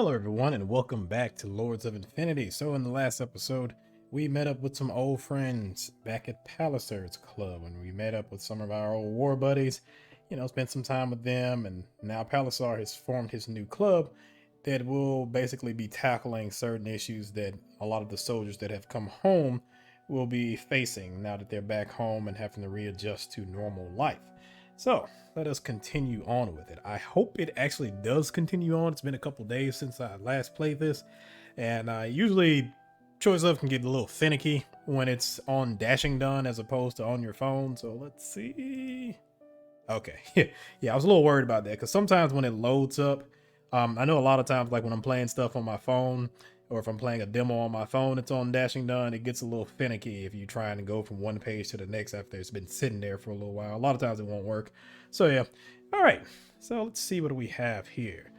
Hello, everyone, and welcome back to Lords of Infinity. So, in the last episode, we met up with some old friends back at Palisades Club, and we met up with some of our old war buddies. Spent some time with them, and now Palisar has formed his new club that will basically be tackling certain issues that a lot of the soldiers that have come home will be facing now that they're back home and having to readjust to normal life. So, let us continue on with it. I hope it actually does continue on. It's been a couple days since I last played this, and usually choice of can get a little finicky when it's on dashing done as opposed to on your phone. So let's see. Okay, yeah, I was a little worried about that because sometimes when it loads up, I know a lot of times, like when I'm playing stuff on my phone, or if I'm playing a demo on my phone, it's on dashing done. It gets a little finicky if you're trying to go from one page to the next after it's been sitting there for a little while. A lot of times it won't work. So yeah, all right. So let's see what we have here.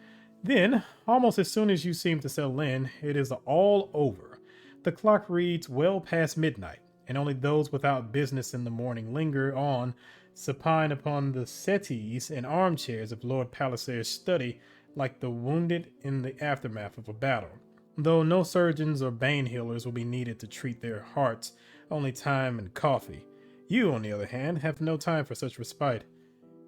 Then, almost as soon as you seem to settle in, it is all over. The clock reads well past midnight, and only those without business in the morning linger on, supine upon the settees and armchairs of Lord Palisare's study like the wounded in the aftermath of a battle. Though no surgeons or bane healers will be needed to treat their hearts, only time and coffee. You, on the other hand, have no time for such respite.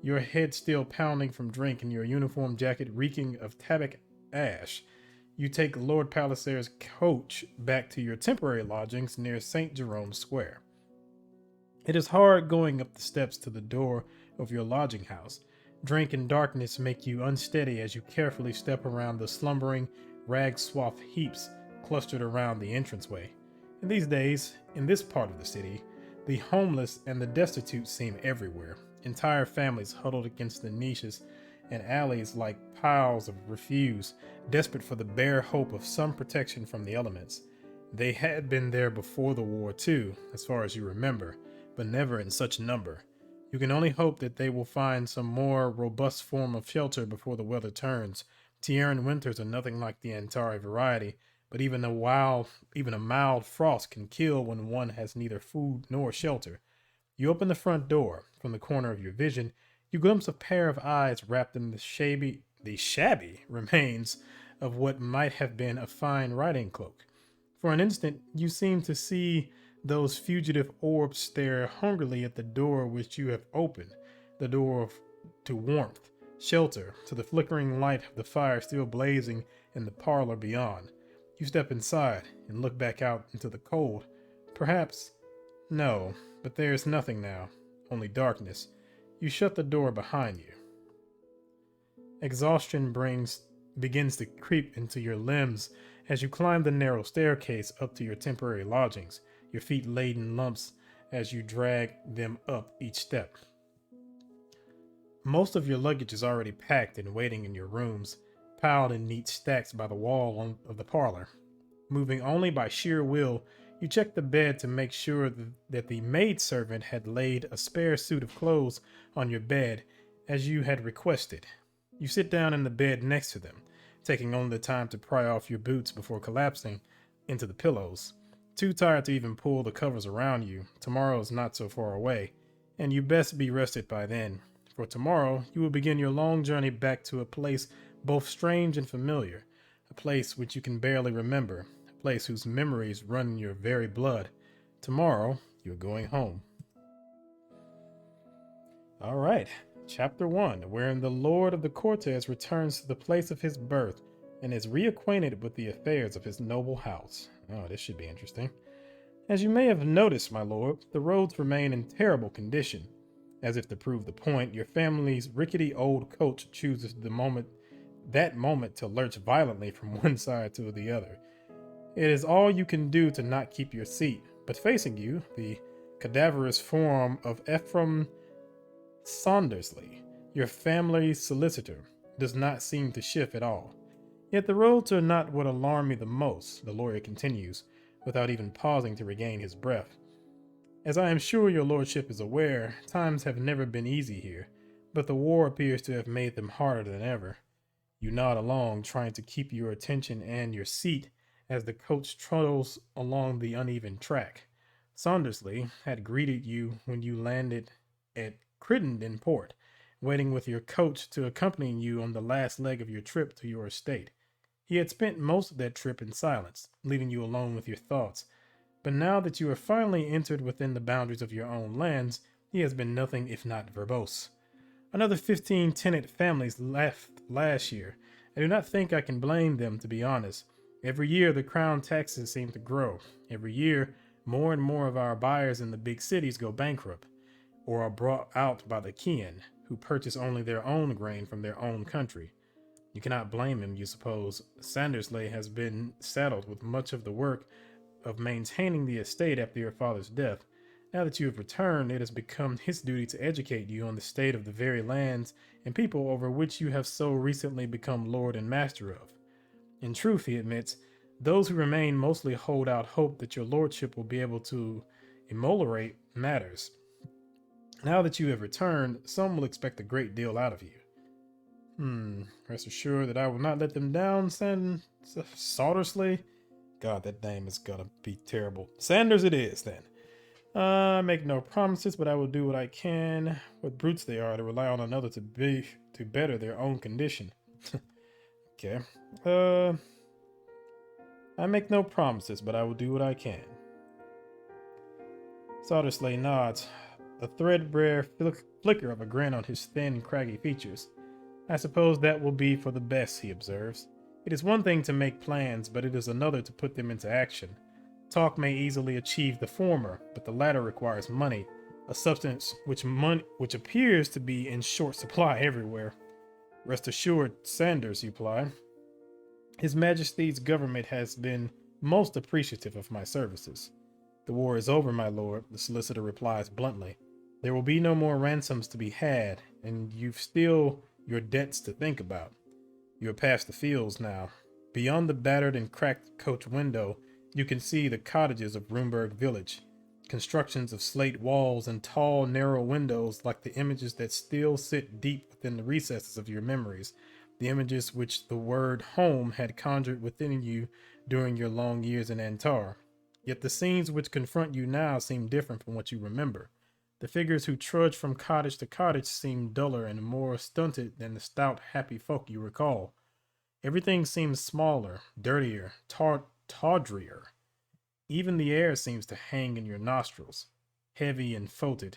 Your head still pounding from drink and your uniform jacket reeking of tabac ash. You take Lord Palisare's coach back to your temporary lodgings near St. Jerome Square. It is hard going up the steps to the door of your lodging house. Drink and darkness make you unsteady as you carefully step around the slumbering, rag-swathed heaps clustered around the entranceway. In these days, in this part of the city, the homeless and the destitute seem everywhere. Entire families huddled against the niches and alleys like piles of refuse, desperate for the bare hope of some protection from the elements. They had been there before the war too, as far as you remember, but never in such number. You can only hope that they will find some more robust form of shelter before the weather turns. Tierran winters are nothing like the Antari variety, but even a mild frost can kill when one has neither food nor shelter. You open the front door. From the corner of your vision, you glimpse a pair of eyes wrapped in the shabby remains of what might have been a fine riding cloak. For an instant, you seem to see those fugitive orbs stare hungrily at the door which you have opened, the door to warmth, shelter, to the flickering light of the fire still blazing in the parlor beyond. You step inside and look back out into the cold. Perhaps, no, but there is nothing now, only darkness. You shut the door behind you. Exhaustion begins to creep into your limbs as you climb the narrow staircase up to your temporary lodgings, your feet laden lumps as you drag them up each step. Most of your luggage is already packed and waiting in your rooms, piled in neat stacks by the wall of the parlor. Moving only by sheer will, you check the bed to make sure that the maidservant had laid a spare suit of clothes on your bed as you had requested. You sit down in the bed next to them, taking only the time to pry off your boots before collapsing into the pillows. Too tired to even pull the covers around you. Tomorrow is not so far away, and you best be rested by then. For tomorrow, you will begin your long journey back to a place both strange and familiar, a place which you can barely remember, a place whose memories run in your very blood. Tomorrow, you're going home. All right, Chapter 1, wherein the Lord of the Cortez returns to the place of his birth and is reacquainted with the affairs of his noble house. Oh, this should be interesting. As you may have noticed, my lord, the roads remain in terrible condition. As if to prove the point, your family's rickety old coach chooses that moment to lurch violently from one side to the other. It is all you can do to not keep your seat, but facing you, the cadaverous form of Ephraim Saundersley, your family solicitor, does not seem to shift at all. Yet the roads are not what alarm me the most, the lawyer continues, without even pausing to regain his breath. As I am sure your lordship is aware, times have never been easy here, but the war appears to have made them harder than ever. You nod along, trying to keep your attention and your seat as the coach trundles along the uneven track. Saundersley had greeted you when you landed at Crittenden Port, waiting with your coach to accompany you on the last leg of your trip to your estate. He had spent most of that trip in silence, leaving you alone with your thoughts. But now that you are finally entered within the boundaries of your own lands, he has been nothing if not verbose. Another 15 tenant families left last year. I do not think I can blame them, to be honest. Every year, the crown taxes seem to grow. Every year, more and more of our buyers in the big cities go bankrupt or are brought out by the Kian, who purchase only their own grain from their own country. You cannot blame him, you suppose. Sandersley has been saddled with much of the work of maintaining the estate after your father's death. Now that you have returned, it has become his duty to educate you on the state of the very lands and people over which you have so recently become lord and master of. In truth, he admits, those who remain mostly hold out hope that your lordship will be able to ameliorate matters. Now that you have returned, some will expect a great deal out of you. Rest assured that I will not let them down, Saudersley. God, that name is gonna be terrible. Sanders it is, then. I make no promises, but I will do what I can. What brutes they are to rely on another to better their own condition. Okay. I make no promises, but I will do what I can. Saudersley nods, a threadbare flicker of a grin on his thin, craggy features. I suppose that will be for the best, he observes. It is one thing to make plans, but it is another to put them into action. Talk may easily achieve the former, but the latter requires money, a substance which appears to be in short supply everywhere. Rest assured, Sanders, you reply. His Majesty's government has been most appreciative of my services. The war is over, my lord, the solicitor replies bluntly. There will be no more ransoms to be had, and you've still your debts to think about. You are past the fields now. Beyond the battered and cracked coach window, you can see the cottages of Roomberg village, constructions of slate walls and tall, narrow windows like the images that still sit deep within the recesses of your memories, the images which the word home had conjured within you during your long years in Antar. Yet the scenes which confront you now seem different from what you remember. The figures who trudge from cottage to cottage seem duller and more stunted than the stout, happy folk you recall. Everything seems smaller, dirtier, tawdrier. Even the air seems to hang in your nostrils, heavy and foetid.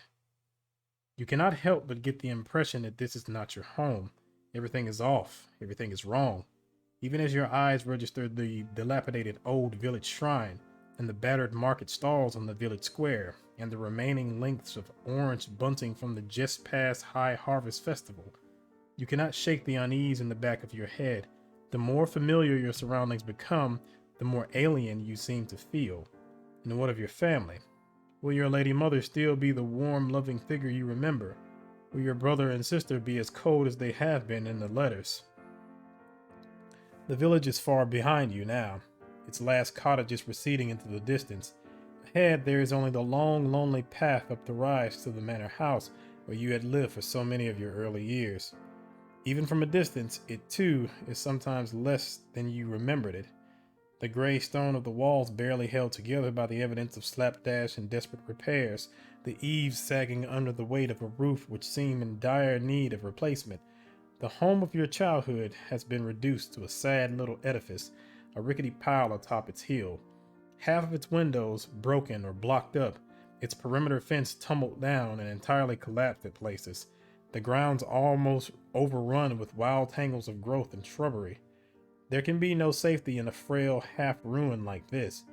You cannot help but get the impression that this is not your home. Everything is off, everything is wrong. Even as your eyes register the dilapidated old village shrine, and the battered market stalls on the village square, and the remaining lengths of orange bunting from the just past high harvest festival, you cannot shake the unease in the back of your head. The more familiar your surroundings become, the more alien you seem to feel. And what of your family? Will your lady mother still be the warm, loving figure you remember? Will your brother and sister be as cold as they have been in the letters? The village is far behind you now, its last cottages receding into the distance. Ahead, there is only the long, lonely path up the rise to the manor house where you had lived for so many of your early years. Even from a distance, it too is sometimes less than you remembered it. The gray stone of the walls barely held together by the evidence of slapdash and desperate repairs, the eaves sagging under the weight of a roof which seemed in dire need of replacement. The home of your childhood has been reduced to a sad little edifice, a rickety pile atop its hill. Half of its windows broken or blocked up, its perimeter fence tumbled down and entirely collapsed at places, the grounds almost overrun with wild tangles of growth and shrubbery. There can be no safety in a frail half-ruin like this.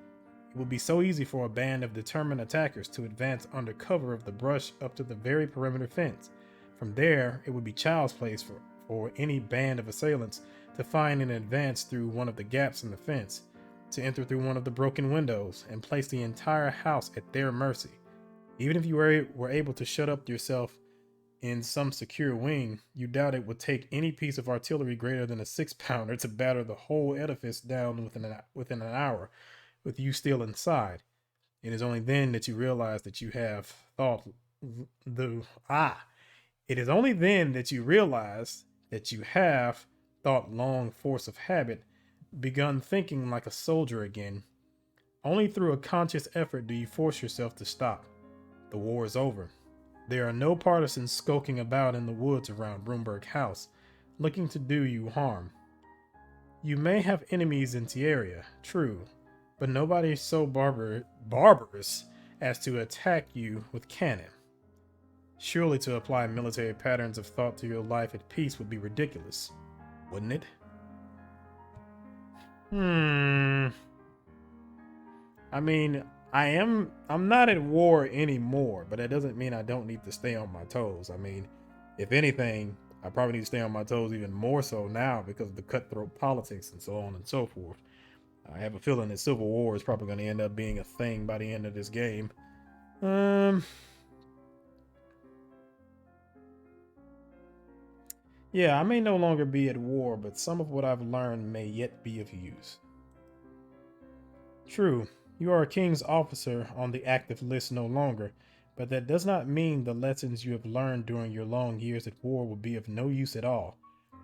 It would be so easy for a band of determined attackers to advance under cover of the brush up to the very perimeter fence. From there, it would be child's play for any band of assailants to find an advance through one of the gaps in the fence, to enter through one of the broken windows, and place the entire house at their mercy. Even if you were able to shut up yourself in some secure wing, you doubt it would take any piece of artillery greater than a 6-pounder to batter the whole edifice down within an hour, with you still inside. It is only then that you realize that you have thought It is only then that you realize that you have, thought long force of habit, begun thinking like a soldier again. Only through a conscious effort do you force yourself to stop. The war is over. There are no partisans skulking about in the woods around Broomberg House, looking to do you harm. You may have enemies in Tierra, true, but nobody so barbarous as to attack you with cannon. Surely to apply military patterns of thought to your life at peace would be ridiculous, wouldn't it? Hmm. I mean, I'm not at war anymore, but that doesn't mean I don't need to stay on my toes. I mean, if anything, I probably need to stay on my toes even more so now because of the cutthroat politics and so on and so forth. I have a feeling that civil war is probably going to end up being a thing by the end of this game. Um, yeah, I may no longer be at war, but some of what I've learned may yet be of use. True, you are a king's officer on the active list no longer, but that does not mean the lessons you have learned during your long years at war will be of no use at all.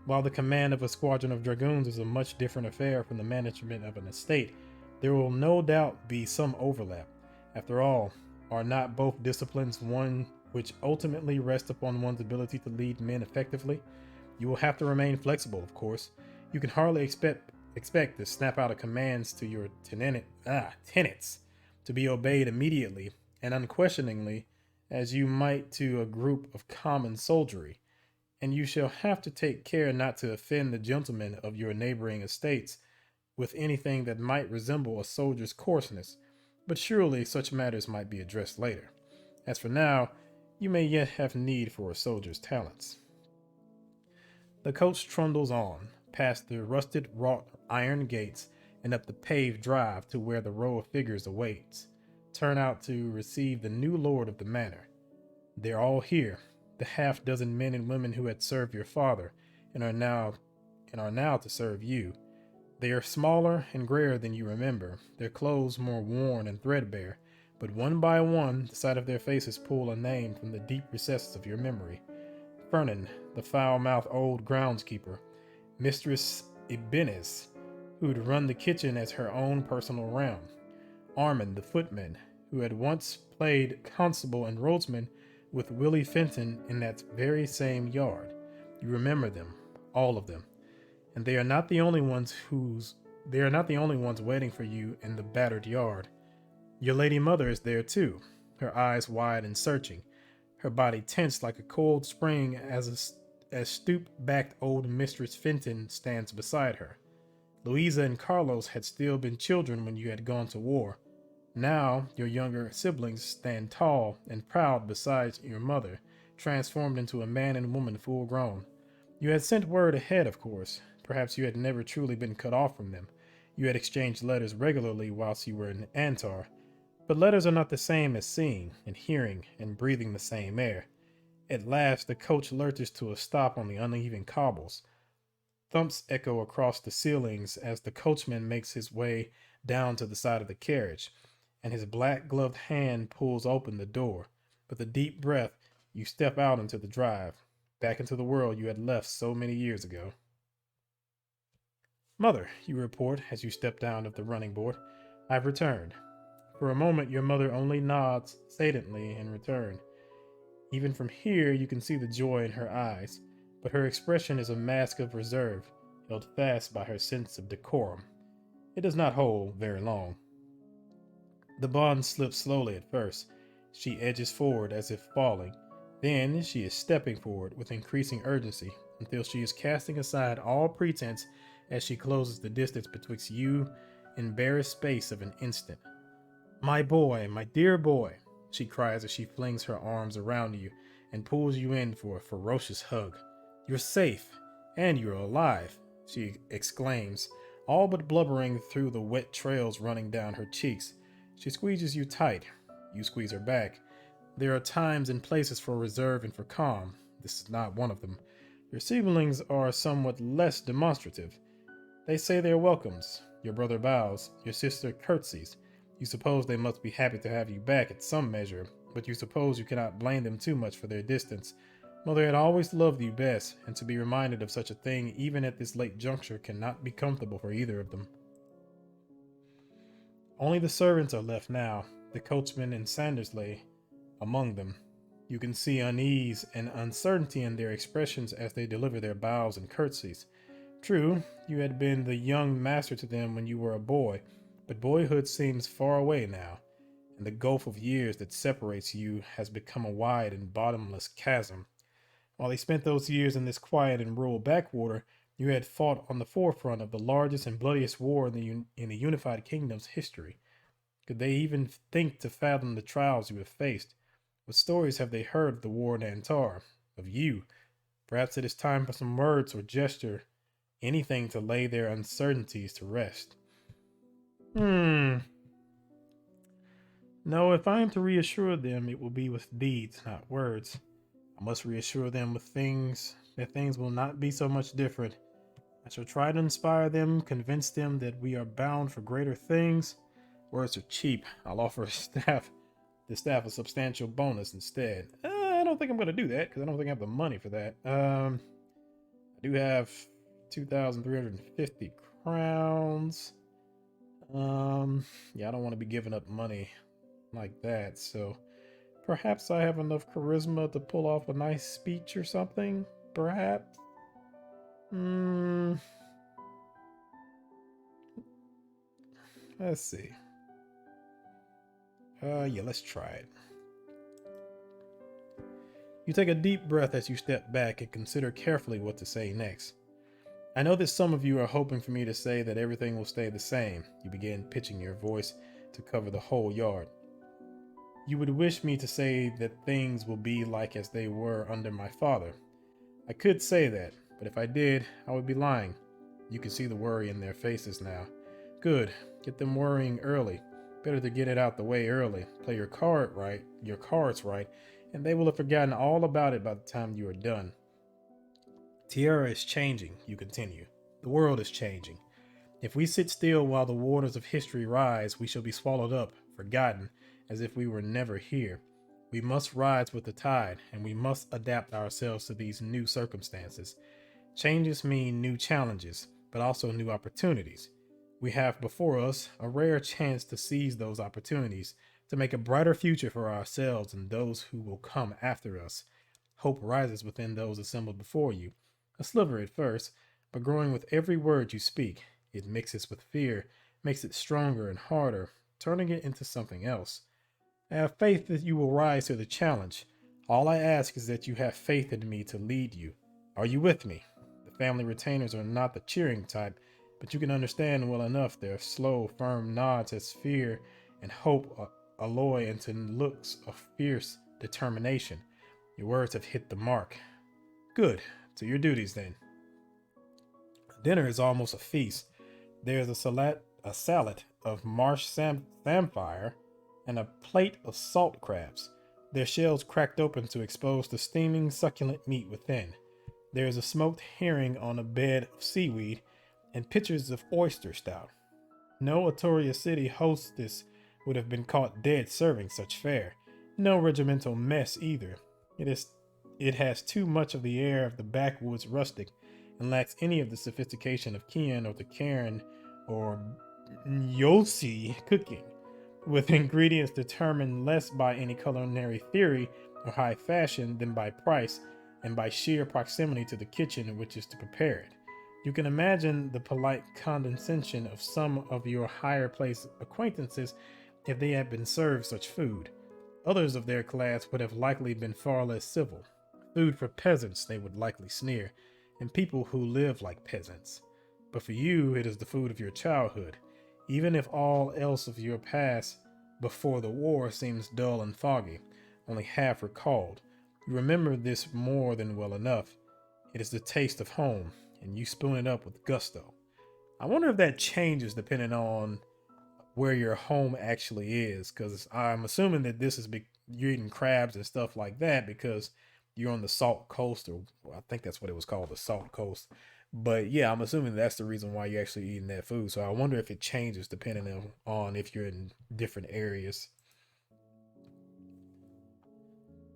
While the command of a squadron of dragoons is a much different affair from the management of an estate, there will no doubt be some overlap. After all, are not both disciplines one which ultimately rest upon one's ability to lead men effectively? You will have to remain flexible, of course. You can hardly expect to snap out of commands to your tenants to be obeyed immediately and unquestioningly as you might to a group of common soldiery, and you shall have to take care not to offend the gentlemen of your neighboring estates with anything that might resemble a soldier's coarseness, but surely such matters might be addressed later. As for now, you may yet have need for a soldier's talents. The coach trundles on, past the rusted wrought iron gates and up the paved drive to where the row of figures awaits. Turn out to receive the new lord of the manor. They're all here, the half dozen men and women who had served your father and are now to serve you. They are smaller and grayer than you remember, their clothes more worn and threadbare, but one by one the sight of their faces pull a name from the deep recesses of your memory. Fernan, the foul-mouthed old groundskeeper, Mistress Ibanez, who'd run the kitchen as her own personal realm, Armand, the footman, who had once played constable and roadsman with Willie Fenton in that very same yard. You remember them, all of them, and they are not the only ones waiting for you in the battered yard. Your lady mother is there too, her eyes wide and searching, her body tense like a coiled spring as stoop-backed old Mistress Fenton stands beside her. Louisa and Carlos had still been children when you had gone to war. Now your younger siblings stand tall and proud beside your mother, transformed into a man and woman full grown. You had sent word ahead, of course. Perhaps you had never truly been cut off from them. You had exchanged letters regularly whilst you were in Antar. But letters are not the same as seeing and hearing and breathing the same air. At last the coach lurches to a stop on the uneven cobbles. Thumps echo across the ceilings as the coachman makes his way down to the side of the carriage, and his black-gloved hand pulls open the door. With a deep breath, you step out into the drive, back into the world you had left so many years ago. Mother, you report as you step down of the running board, I've returned. For a moment, your mother only nods sedently in return. Even from here, you can see the joy in her eyes, but her expression is a mask of reserve, held fast by her sense of decorum. It does not hold very long. The bond slips slowly at first. She edges forward as if falling. Then she is stepping forward with increasing urgency until she is casting aside all pretense as she closes the distance betwixt you in barest space of an instant. My boy, my dear boy, she cries as she flings her arms around you and pulls you in for a ferocious hug. You're safe, and you're alive, she exclaims, all but blubbering through the wet trails running down her cheeks. She squeezes you tight. You squeeze her back. There are times and places for reserve and for calm. This is not one of them. Your siblings are somewhat less demonstrative. They say their welcomes. Your brother bows. Your sister curtsies. You suppose they must be happy to have you back at some measure, but you suppose you cannot blame them too much for their distance. Mother had always loved you best, and to be reminded of such a thing even at this late juncture cannot be comfortable for either of them. Only the servants are left now, the coachman and Sandersley among them. You can see unease and uncertainty in their expressions as they deliver their bows and curtsies. True, you had been the young master to them when you were a boy, but boyhood seems far away now, and the gulf of years that separates you has become a wide and bottomless chasm. While they spent those years in this quiet and rural backwater, you had fought on the forefront of the largest and bloodiest war in the unified kingdom's history. Could they even think to fathom the trials you have faced? What stories have they heard of the war in Antar? Of you? Perhaps it is time for some words or gesture, anything to lay their uncertainties to rest. Hmm. No, if I am to reassure them, it will be with deeds, not words. I must reassure them with things will not be so much different. I shall try to inspire them, convince them that we are bound for greater things. Words are cheap. I'll offer the staff a substantial bonus instead. I don't think I'm going to do that because I don't think I have the money for that. I do have 2,350 crowns. Yeah, I don't want to be giving up money like that. So perhaps I have enough charisma to pull off a nice speech or something. Perhaps. Hmm. Let's see. Yeah, let's try it. You take a deep breath as you step back and consider carefully what to say next. I know that some of you are hoping for me to say that everything will stay the same. You begin pitching your voice to cover the whole yard. You would wish me to say that things will be like as they were under my father. I could say that, but if I did, I would be lying. You can see the worry in their faces now. Good. Get them worrying early. Better to get it out the way early. Play your cards right, and they will have forgotten all about it by the time you are done. Tierra is changing, you continue. The world is changing. If we sit still while the waters of history rise, we shall be swallowed up, forgotten, as if we were never here. We must rise with the tide, and we must adapt ourselves to these new circumstances. Changes mean new challenges, but also new opportunities. We have before us a rare chance to seize those opportunities, to make a brighter future for ourselves and those who will come after us. Hope rises within those assembled before you, a sliver at first, but growing with every word you speak. It mixes with fear, makes it stronger and harder, turning it into something else. I have faith that you will rise to the challenge. All I ask is that you have faith in me to lead you. Are you with me? The family retainers are not the cheering type, but you can understand well enough their slow, firm nods as fear and hope alloy into looks of fierce determination. Your words have hit the mark. Good. To your duties then. Dinner is almost a feast. There is a salad of marsh samphire, and a plate of salt crabs, their shells cracked open to expose the steaming, succulent meat within. There is a smoked herring on a bed of seaweed, and pitchers of oyster stout. No Atoria City hostess would have been caught dead serving such fare. No regimental mess either. It has too much of the air of the backwoods rustic, and lacks any of the sophistication of Kian or the Karen or Yossi cooking, with ingredients determined less by any culinary theory or high fashion than by price and by sheer proximity to the kitchen in which is to prepare it. You can imagine the polite condescension of some of your higher place acquaintances if they had been served such food. Others of their class would have likely been far less civil. Food for peasants, they would likely sneer, and people who live like peasants. But for you, it is the food of your childhood, even if all else of your past before the war seems dull and foggy, only half recalled. You remember this more than well enough. It is the taste of home, and you spoon it up with gusto. I wonder if that changes depending on where your home actually is, because I'm assuming that you're eating crabs and stuff like that because you're on the Salt Coast, or well, I think that's what it was called, the Salt Coast. But yeah, I'm assuming that's the reason why you're actually eating that food. So I wonder if it changes depending on if you're in different areas.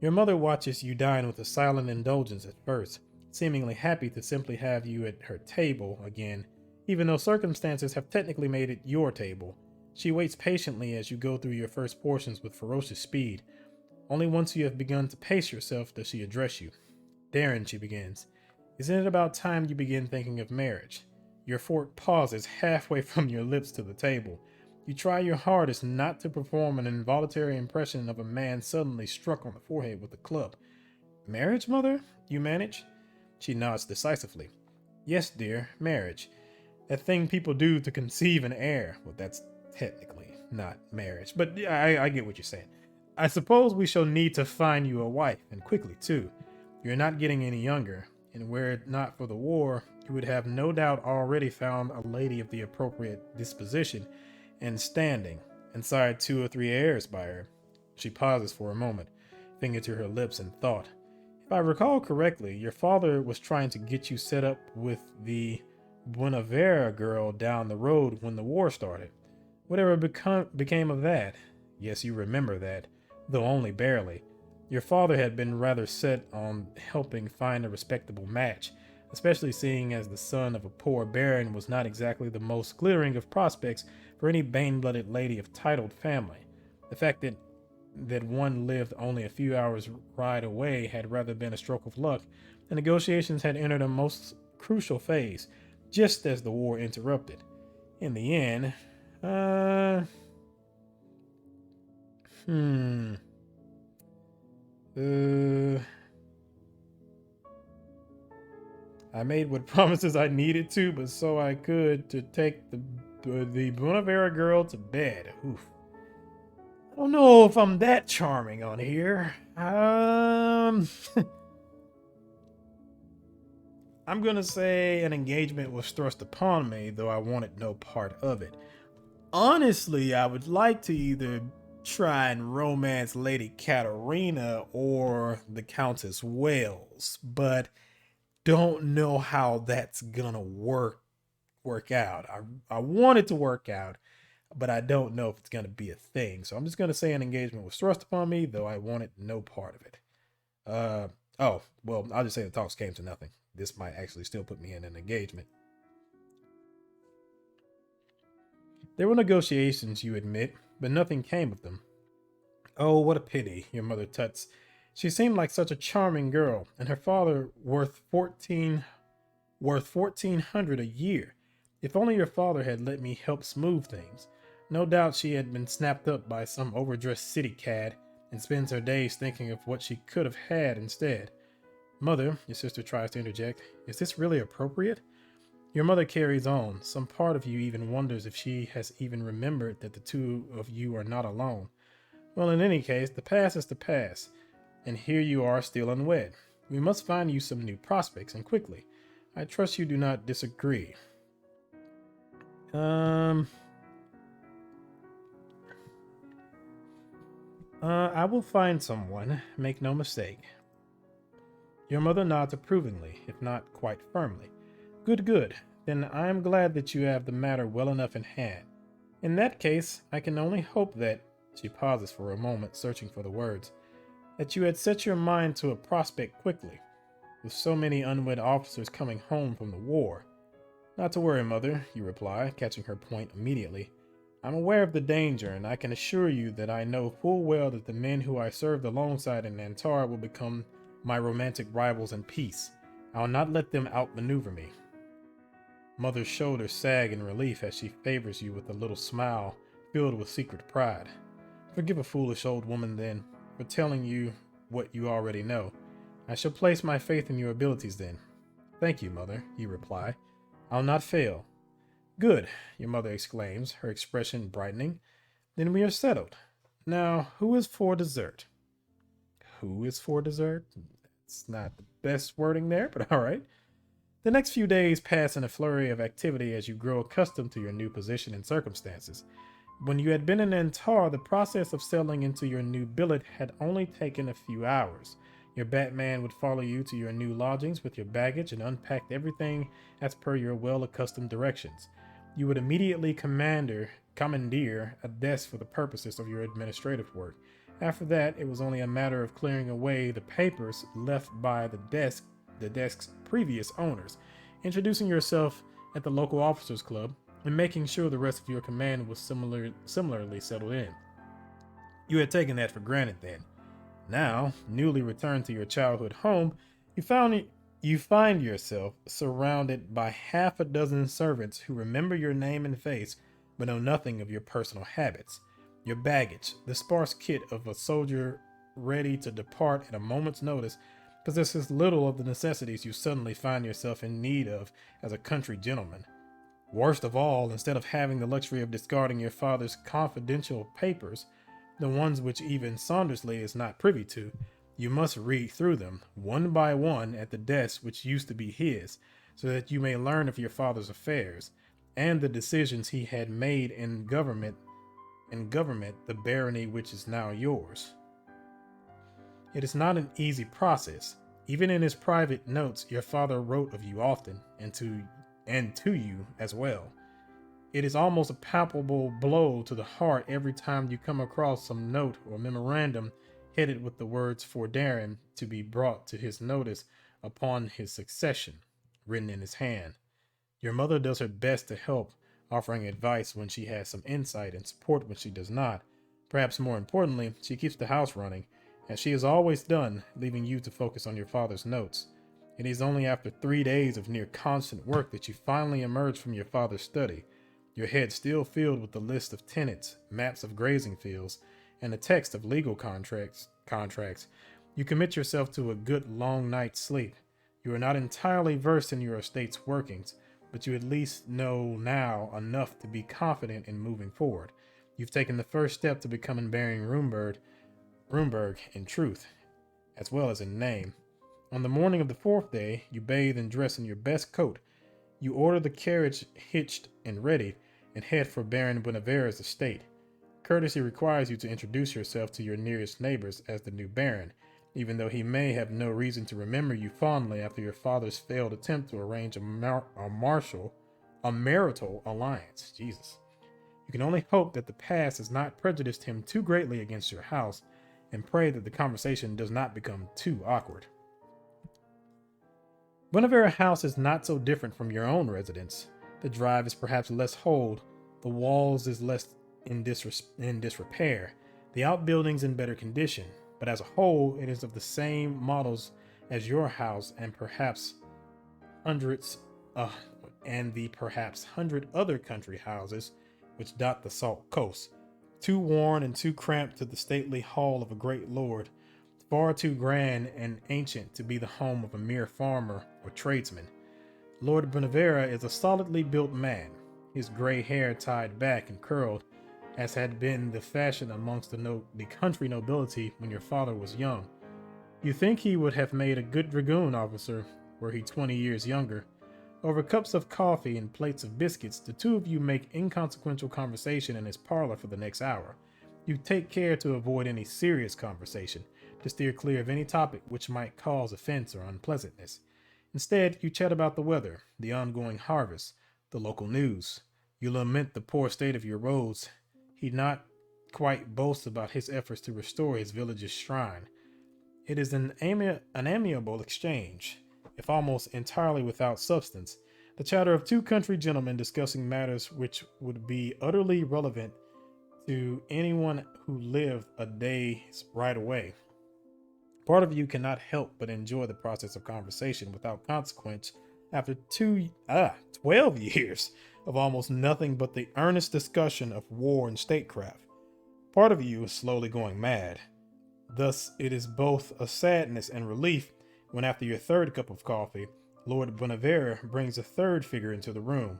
Your mother watches you dine with a silent indulgence at first, seemingly happy to simply have you at her table again, even though circumstances have technically made it your table. She waits patiently as you go through your first portions with ferocious speed. Only once you have begun to pace yourself does she address you. Darren, she begins. Isn't it about time you begin thinking of marriage? Your fork pauses halfway from your lips to the table. You try your hardest not to perform an involuntary impression of a man suddenly struck on the forehead with a club. Marriage, mother? You manage? She nods decisively. Yes, dear, marriage. That thing people do to conceive an heir. Well, that's technically not marriage, but yeah, I get what you're saying. I suppose we shall need to find you a wife, and quickly, too. You're not getting any younger, and were it not for the war, you would have no doubt already found a lady of the appropriate disposition and standing, and sired 2 or 3 heirs by her. She pauses for a moment, finger to her lips in thought. If I recall correctly, your father was trying to get you set up with the Buenavera girl down the road when the war started. Whatever became of that? Yes, you remember that, though only barely. Your father had been rather set on helping find a respectable match, especially seeing as the son of a poor baron was not exactly the most glittering of prospects for any Bane-blooded lady of titled family. The fact that one lived only a few hours' ride away had rather been a stroke of luck. The negotiations had entered a most crucial phase, just as the war interrupted. In the end, uh, hmm, uh, I made what promises I needed to, but so I could to take the Bonavera girl to bed. Oof. I don't know if I'm that charming on here. I'm gonna say an engagement was thrust upon me, though I wanted no part of it. Honestly, I would like to either try and romance Lady Katerina or the Countess Wales, but don't know how that's gonna work out. I want it to work out, but I don't know if it's gonna be a thing. So I'm just gonna say an engagement was thrust upon me, though I wanted no part of it. Uh oh, well, I'll just say the talks came to nothing. This might actually still put me in an engagement. There were negotiations, you admit, but nothing came of them. Oh, what a pity, your mother tuts. She seemed like such a charming girl, and her father worth 1400 a year. If only your father had let me help smooth things. No doubt she had been snapped up by some overdressed city cad and spends her days thinking of what she could have had instead. Mother, your sister tries to interject, is this really appropriate? Your mother carries on. Some part of you even wonders if she has even remembered that the two of you are not alone. Well, in any case, the past is the past, and here you are still unwed. We must find you some new prospects, and quickly. I trust you do not disagree. I will find someone, make no mistake. Your mother nods approvingly, if not quite firmly. Good, good. Then I am glad that you have the matter well enough in hand. In that case, I can only hope that, she pauses for a moment, searching for the words, that you had set your mind to a prospect quickly, with so many unwed officers coming home from the war. Not to worry, mother, you reply, catching her point immediately. I'm aware of the danger, and I can assure you that I know full well that the men who I served alongside in Nantar will become my romantic rivals in peace. I'll not let them outmaneuver me. Mother's shoulders sag in relief as she favors you with a little smile filled with secret pride. Forgive a foolish old woman, then, for telling you what you already know. I shall place my faith in your abilities, then. Thank you, mother, you reply. I'll not fail. Good, your mother exclaims, her expression brightening. Then we are settled. Now, who is for dessert? Who is for dessert? It's not the best wording there, but all right. The next few days pass in a flurry of activity as you grow accustomed to your new position and circumstances. When you had been in Antar, the process of settling into your new billet had only taken a few hours. Your Batman would follow you to your new lodgings with your baggage and unpack everything as per your well-accustomed directions. You would immediately commandeer a desk for the purposes of your administrative work. After that, it was only a matter of clearing away the papers left by the desk's previous owners, introducing yourself at the local officers club, and making sure the rest of your command was similarly settled in. You had taken that for granted then. Now, newly returned to your childhood home, You find yourself surrounded by half a dozen servants who remember your name and face, but know nothing of your personal habits. Your baggage, the sparse kit of a soldier ready to depart at a moment's notice, possesses little of the necessities you suddenly find yourself in need of as a country gentleman. Worst of all, instead of having the luxury of discarding your father's confidential papers, the ones which even Saundersley is not privy to, you must read through them, one by one, at the desk which used to be his, so that you may learn of your father's affairs, and the decisions he had made in government the barony which is now yours. It is not an easy process. Even in his private notes, your father wrote of you often, and to you as well. It is almost a palpable blow to the heart every time you come across some note or memorandum headed with the words "for Darren to be brought to his notice upon his succession" written in his hand. Your mother does her best to help, offering advice when she has some insight and support when she does not. Perhaps more importantly, she keeps the house running, as she has always done, leaving you to focus on your father's notes. It is only after 3 days of near constant work that you finally emerge from your father's study, your head still filled with the list of tenants, maps of grazing fields, and the text of legal contracts. You commit yourself to a good long night's sleep. You are not entirely versed in your estate's workings, but you at least know now enough to be confident in moving forward. You've taken the first step to becoming Baron Roomberg in truth, as well as in name. On the morning of the fourth day, you bathe and dress in your best coat. You order the carriage hitched and ready, and head for Baron Buenavera's estate. Courtesy requires you to introduce yourself to your nearest neighbors as the new Baron, even though he may have no reason to remember you fondly after your father's failed attempt to arrange a marital alliance. Jesus. You can only hope that the past has not prejudiced him too greatly against your house, and pray that the conversation does not become too awkward. Buenavera House is not so different from your own residence. The drive is perhaps less old, the walls is less in disrepair, the outbuildings in better condition, but as a whole, it is of the same models as your house and the perhaps 100 other country houses which dot the Salt Coast, too worn and too cramped to the stately hall of a great lord, far too grand and ancient to be the home of a mere farmer or tradesman. Lord Buenavera is a solidly built man, his gray hair tied back and curled, as had been the fashion amongst the country nobility when your father was young. You think he would have made a good dragoon officer were he 20 years younger. Over cups of coffee and plates of biscuits, the two of you make inconsequential conversation in his parlor for the next hour. You take care to avoid any serious conversation, to steer clear of any topic which might cause offense or unpleasantness. Instead, you chat about the weather, the ongoing harvest, the local news. You lament the poor state of your roads. He not quite boasts about his efforts to restore his village's shrine. It is an amiable exchange, if almost entirely without substance, the chatter of two country gentlemen discussing matters which would be utterly irrelevant to anyone who lived a day's ride away. Part of you cannot help but enjoy the process of conversation without consequence after 12 years of almost nothing but the earnest discussion of war and statecraft. Part of you is slowly going mad. Thus, it is both a sadness and relief when, after your third cup of coffee, Lord Buenavera brings a third figure into the room.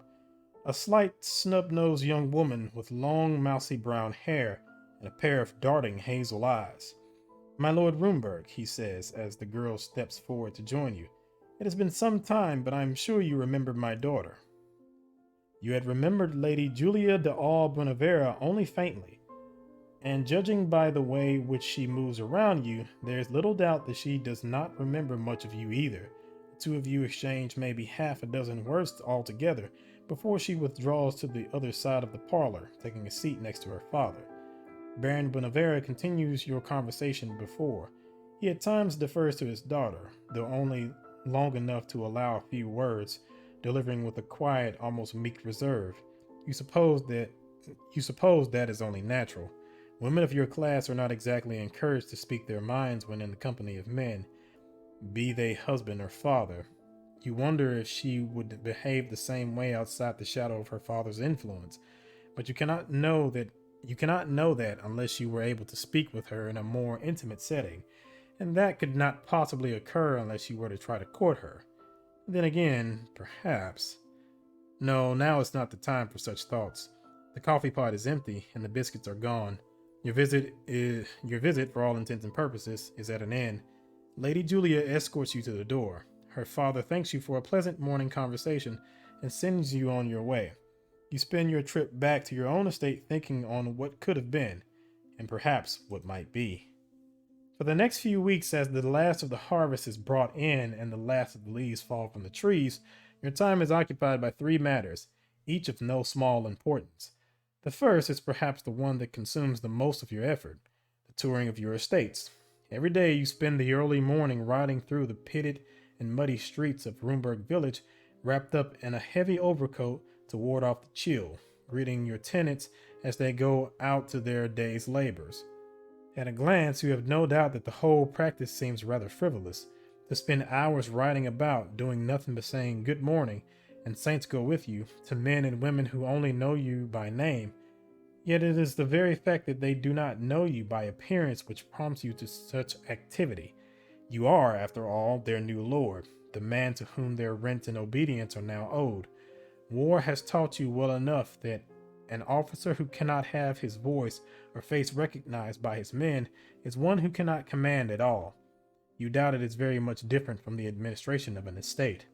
A slight, snub-nosed young woman with long, mousy brown hair and a pair of darting hazel eyes. "My Lord Roomberg," he says as the girl steps forward to join you. "It has been some time, but I am sure you remember my daughter." You had remembered Lady Julia de Buenavera only faintly, and judging by the way which she moves around you, there is little doubt that she does not remember much of you either. The two of you exchange maybe half a dozen words altogether before she withdraws to the other side of the parlor, taking a seat next to her father. Baron Buenavera continues your conversation before. He at times defers to his daughter, though only long enough to allow a few words, delivering with a quiet, almost meek reserve. You suppose that is only natural. Women of your class are not exactly encouraged to speak their minds when in the company of men. be they husband or father. You wonder if she would behave the same way outside the shadow of her father's influence, but you cannot know that unless you were able to speak with her in a more intimate setting, and that could not possibly occur unless you were to try to court her. Then again, perhaps. No, now is not the time for such thoughts. The coffee pot is empty and the biscuits are gone. Your visit, for all intents and purposes, is at an end. Lady Julia escorts you to the door. Her father thanks you for a pleasant morning conversation and sends you on your way. You spend your trip back to your own estate thinking on what could have been, and perhaps what might be. For the next few weeks, as the last of the harvest is brought in and the last of the leaves fall from the trees, your time is occupied by three matters, each of no small importance. The first is perhaps the one that consumes the most of your effort, the touring of your estates. Every day you spend the early morning riding through the pitted and muddy streets of Roomberg Village, wrapped up in a heavy overcoat to ward off the chill, greeting your tenants as they go out to their day's labors. At a glance, you have no doubt that the whole practice seems rather frivolous. To spend hours riding about, doing nothing but saying good morning, and saints go with you, to men and women who only know you by name. Yet it is the very fact that they do not know you by appearance which prompts you to such activity. You are, after all, their new lord, the man to whom their rent and obedience are now owed. War has taught you well enough that an officer who cannot have his voice or face recognized by his men is one who cannot command at all. You doubt it is very much different from the administration of an estate.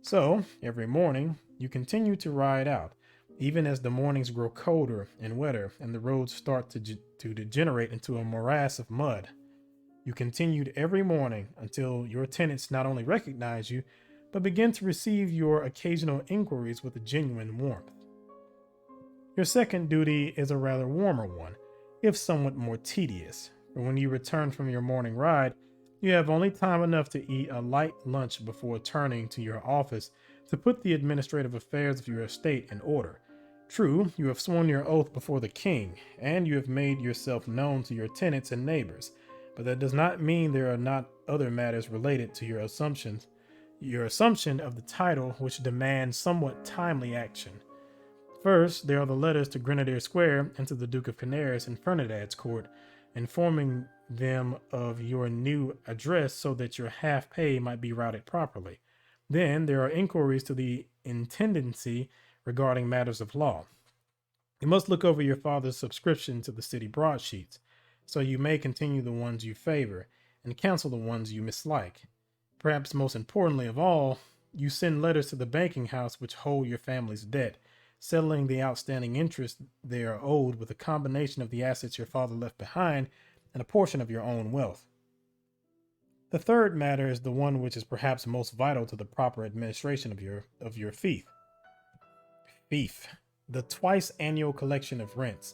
So, every morning, you continue to ride out, even as the mornings grow colder and wetter and the roads start to degenerate into a morass of mud. You continued every morning until your tenants not only recognize you, but begin to receive your occasional inquiries with a genuine warmth. Your second duty is a rather warmer one, if somewhat more tedious, for when you return from your morning ride, you have only time enough to eat a light lunch before turning to your office to put the administrative affairs of your estate in order. True, you have sworn your oath before the king, and you have made yourself known to your tenants and neighbors, but that does not mean there are not other matters related to your assumption of the title which demand somewhat timely action. First, there are the letters to Grenadier Square and to the Duke of Canaris in Fernandad's court, informing them of your new address so that your half pay might be routed properly. Then there are inquiries to the intendancy regarding matters of law. You must look over your father's subscription to the city broadsheets, so you may continue the ones you favor and cancel the ones you mislike. Perhaps most importantly of all, you send letters to the banking house which hold your family's debt, settling the outstanding interest they are owed with a combination of the assets your father left behind and a portion of your own wealth. The third matter is the one which is perhaps most vital to the proper administration of your fief. Fief, the twice annual collection of rents,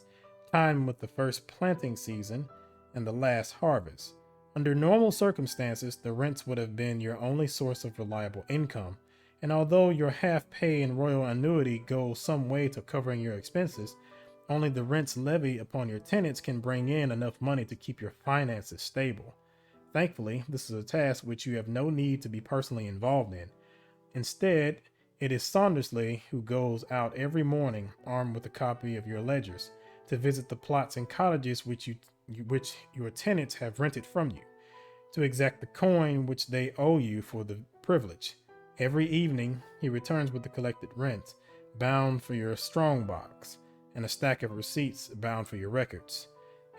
timed with the first planting season and the last harvest. Under normal circumstances, the rents would have been your only source of reliable income, and although your half pay and royal annuity go some way to covering your expenses, only the rents levied upon your tenants can bring in enough money to keep your finances stable. Thankfully, this is a task which you have no need to be personally involved in. Instead, it is Saundersley who goes out every morning armed with a copy of your ledgers to visit the plots and cottages which your tenants have rented from you, to exact the coin which they owe you for the privilege. Every evening, he returns with the collected rent, bound for your strong box, and a stack of receipts bound for your records.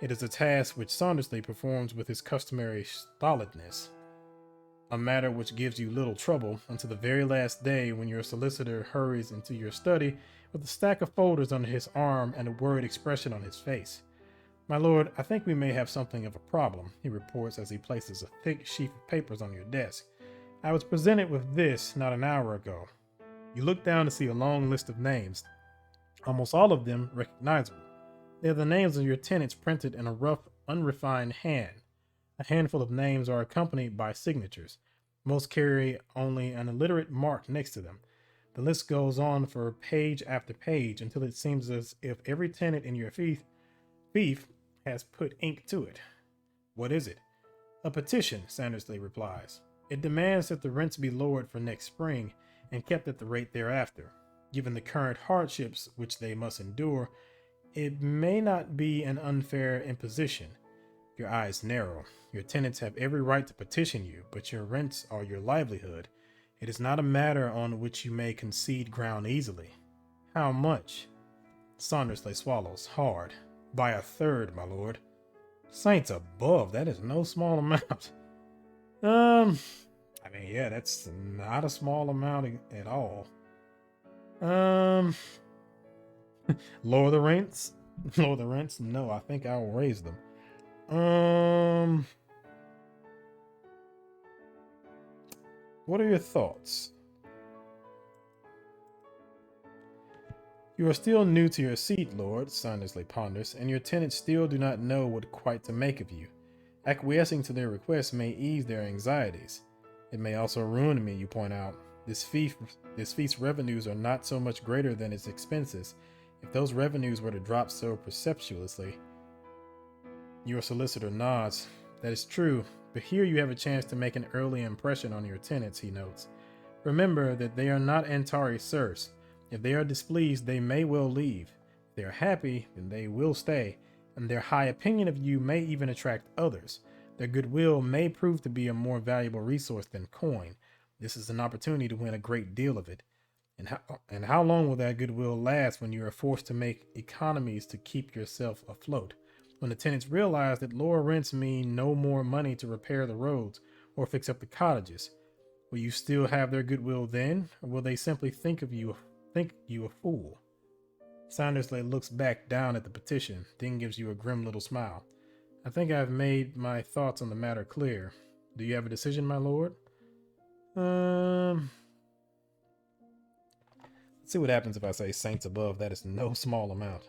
It is a task which Saundersley performs with his customary stolidness, a matter which gives you little trouble until the very last day when your solicitor hurries into your study with a stack of folders under his arm and a worried expression on his face. "My lord, I think we may have something of a problem," he reports as he places a thick sheaf of papers on your desk. "I was presented with this not an hour ago." You look down to see a long list of names, almost all of them recognizable. They are the names of your tenants printed in a rough, unrefined hand. A handful of names are accompanied by signatures. Most carry only an illiterate mark next to them. The list goes on for page after page until it seems as if every tenant in your fief has put ink to it. "What is it?" "A petition," Sandersley replies. It demands that the rents be lowered for next spring and kept at the rate thereafter. Given the current hardships which they must endure, it may not be an unfair imposition. Your eyes narrow. Your tenants have every right to petition you, but your rents are your livelihood. It is not a matter on which you may concede ground easily. How much? Saundersley swallows hard. By a third, my lord. Saints above, that is no small amount. I mean, yeah, that's not a small amount at all. Lower the rents? Lower the rents? No, I think I'll raise them. What are your thoughts? You are still new to your seat, Lord, Saundersley ponders, and your tenants still do not know what quite to make of you. Acquiescing to their requests may ease their anxieties. It may also ruin me, you point out. This feast's revenues are not so much greater than its expenses. If those revenues were to drop so precipitously. Your solicitor nods. That is true, but here you have a chance to make an early impression on your tenants, he notes. Remember that they are not Antari serfs. If they are displeased, they may well leave. If they are happy, then they will stay, and their high opinion of you may even attract others. Their goodwill may prove to be a more valuable resource than coin. This is an opportunity to win a great deal of it. And how long will that goodwill last when you are forced to make economies to keep yourself afloat? When the tenants realize that lower rents mean no more money to repair the roads or fix up the cottages, will you still have their goodwill then, or will they simply think you a fool? Saundersley looks back down at the petition, then gives you a grim little smile. I think I've made my thoughts on the matter clear. Do you have a decision, my lord? Let's see what happens if I say saints above. That is no small amount.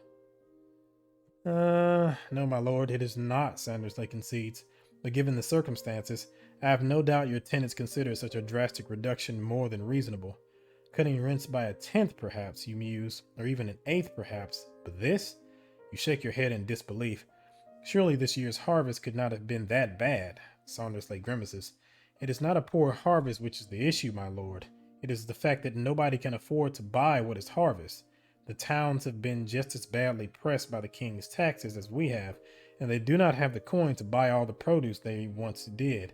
No, my lord, it is not, Saundersley concedes. But given the circumstances, I have no doubt your tenants consider such a drastic reduction more than reasonable. Cutting rents by a tenth, perhaps, you muse, or even an eighth, perhaps. But this? You shake your head in disbelief. Surely this year's harvest could not have been that bad, Saundersley grimaces. It is not a poor harvest which is the issue, my lord. It is the fact that nobody can afford to buy what is harvest. The towns have been just as badly pressed by the king's taxes as we have, and they do not have the coin to buy all the produce they once did.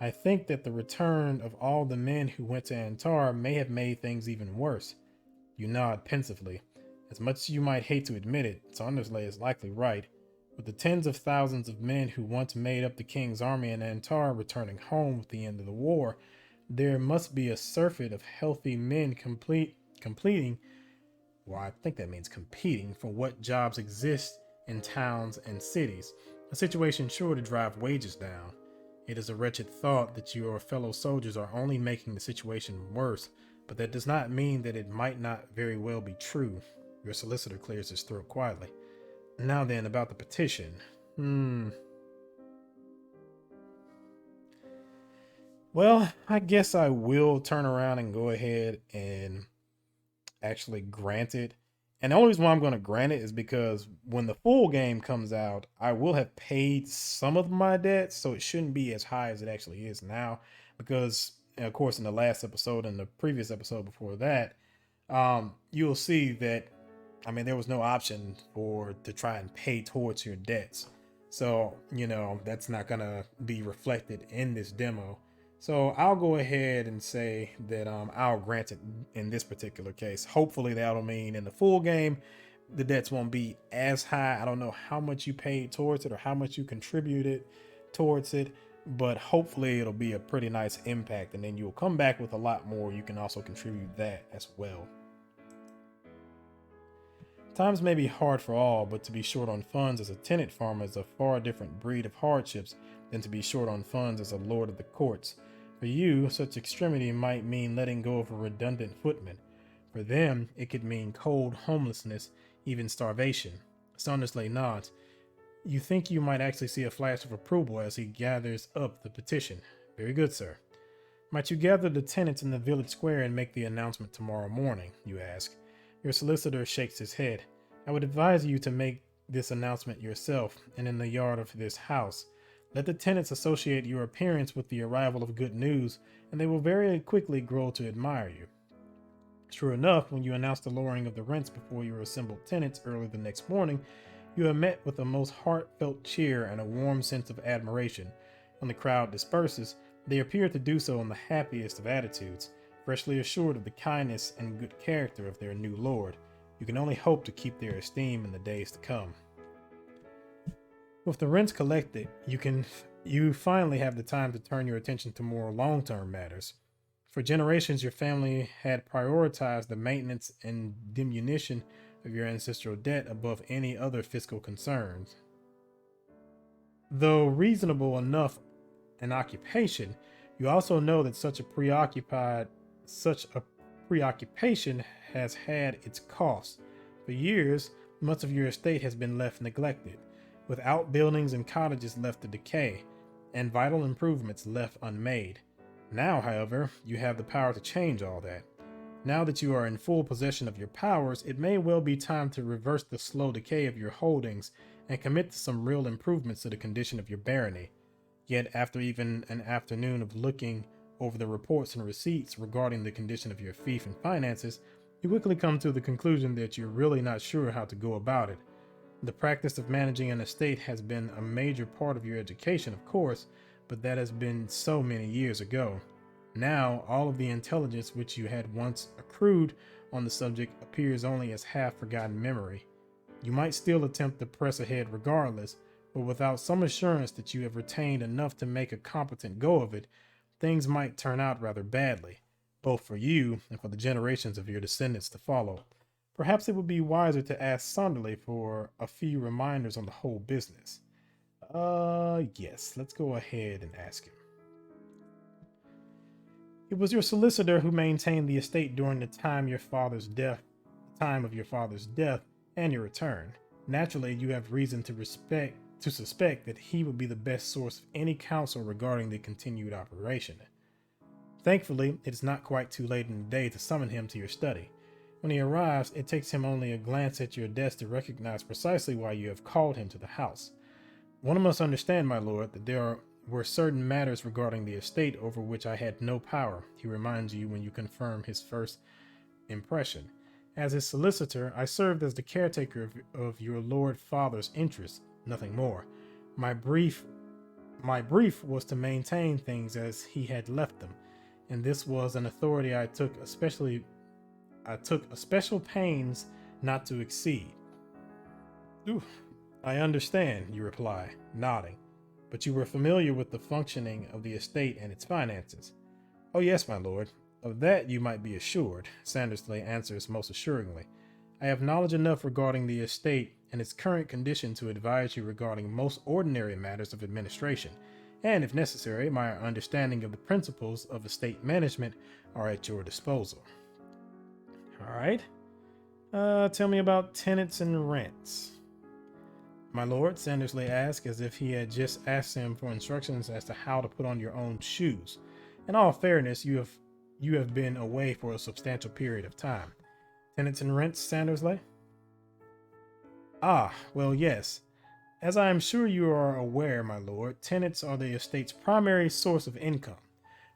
I think that the return of all the men who went to Antar may have made things even worse. You nod pensively. As much as you might hate to admit it, Saundersley is likely right. With the tens of thousands of men who once made up the king's army in Antar returning home with the end of the war, there must be a surfeit of healthy men competing for what jobs exist in towns and cities, a situation sure to drive wages down. It is a wretched thought that your fellow soldiers are only making the situation worse, but that does not mean that it might not very well be true. Your solicitor clears his throat quietly. Now then, about the petition. Well, I guess I will turn around and go ahead and actually grant it. And the only reason why I'm going to grant it is because when the full game comes out, I will have paid some of my debts, so it shouldn't be as high as it actually is now. Because, of course, in the last episode and the previous episode before that, you'll see that, I mean, there was no option to try and pay towards your debts. So, that's not going to be reflected in this demo. So I'll go ahead and say that I'll grant it in this particular case. Hopefully that'll mean in the full game, the debts won't be as high. I don't know how much you paid towards it or how much you contributed towards it, but hopefully it'll be a pretty nice impact. And then you'll come back with a lot more. You can also contribute that as well. Times may be hard for all, but to be short on funds as a tenant farmer is a far different breed of hardships than to be short on funds as a lord of the courts. For you, such extremity might mean letting go of a redundant footman. For them, it could mean cold homelessness, even starvation. Saundersley nods. You think you might actually see a flash of approval as he gathers up the petition. Very good, sir. Might you gather the tenants in the village square and make the announcement tomorrow morning, you ask. Your solicitor shakes his head. I would advise you to make this announcement yourself and in the yard of this house. Let the tenants associate your appearance with the arrival of good news, and they will very quickly grow to admire you. True enough, when you announce the lowering of the rents before your assembled tenants early the next morning, you are met with a most heartfelt cheer and a warm sense of admiration. When the crowd disperses, they appear to do so in the happiest of attitudes, freshly assured of the kindness and good character of their new lord. You can only hope to keep their esteem in the days to come. With the rents collected, you finally have the time to turn your attention to more long-term matters. For generations, your family had prioritized the maintenance and diminution of your ancestral debt above any other fiscal concerns. Though reasonable enough an occupation, you also know that such a preoccupation has had its costs. For years, much of your estate has been left neglected, with outbuildings and cottages left to decay, and vital improvements left unmade. Now, however, you have the power to change all that. Now that you are in full possession of your powers, it may well be time to reverse the slow decay of your holdings and commit to some real improvements to the condition of your barony. Yet, after even an afternoon of looking over the reports and receipts regarding the condition of your fief and finances, you quickly come to the conclusion that you're really not sure how to go about it. The practice of managing an estate has been a major part of your education, of course, but that has been so many years ago. Now, all of the intelligence which you had once accrued on the subject appears only as half-forgotten memory. You might still attempt to press ahead regardless, but without some assurance that you have retained enough to make a competent go of it, things might turn out rather badly, both for you and for the generations of your descendants to follow. Perhaps it would be wiser to ask Sonderly for a few reminders on the whole business. Yes, let's go ahead and ask him. It was your solicitor who maintained the estate during the time of your father's death, and your return. Naturally, you have reason to suspect that he would be the best source of any counsel regarding the continued operation. Thankfully, it is not quite too late in the day to summon him to your study. When he arrives, it takes him only a glance at your desk to recognize precisely why you have called him to the house. One must understand, my lord, that there were certain matters regarding the estate over which I had no power, he reminds you when you confirm his first impression. As his solicitor, I served as the caretaker of your lord father's interests, nothing more. My brief was to maintain things as he had left them, and this was an authority I took special pains not to exceed. I understand, you reply, nodding, but you were familiar with the functioning of the estate and its finances. Oh yes, my lord, of that you might be assured, Sandersley answers most assuringly. I have knowledge enough regarding the estate and its current condition to advise you regarding most ordinary matters of administration, and if necessary, my understanding of the principles of estate management are at your disposal. All right. Tell me about tenants and rents. My lord, Sandersley asked, as if he had just asked him for instructions as to how to put on your own shoes. In all fairness, you have been away for a substantial period of time. Tenants and rents, Sandersley? Ah, well, yes. As I am sure you are aware, my lord, tenants are the estate's primary source of income.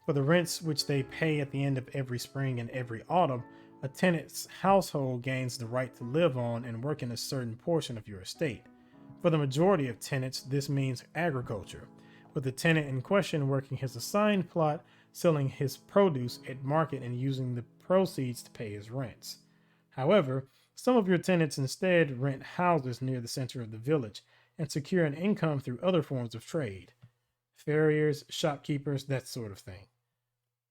For the rents which they pay at the end of every spring and every autumn, a tenant's household gains the right to live on and work in a certain portion of your estate. For the majority of tenants, this means agriculture, with the tenant in question working his assigned plot, selling his produce at market, and using the proceeds to pay his rents. However, some of your tenants instead rent houses near the center of the village and secure an income through other forms of trade. Farriers, shopkeepers, that sort of thing.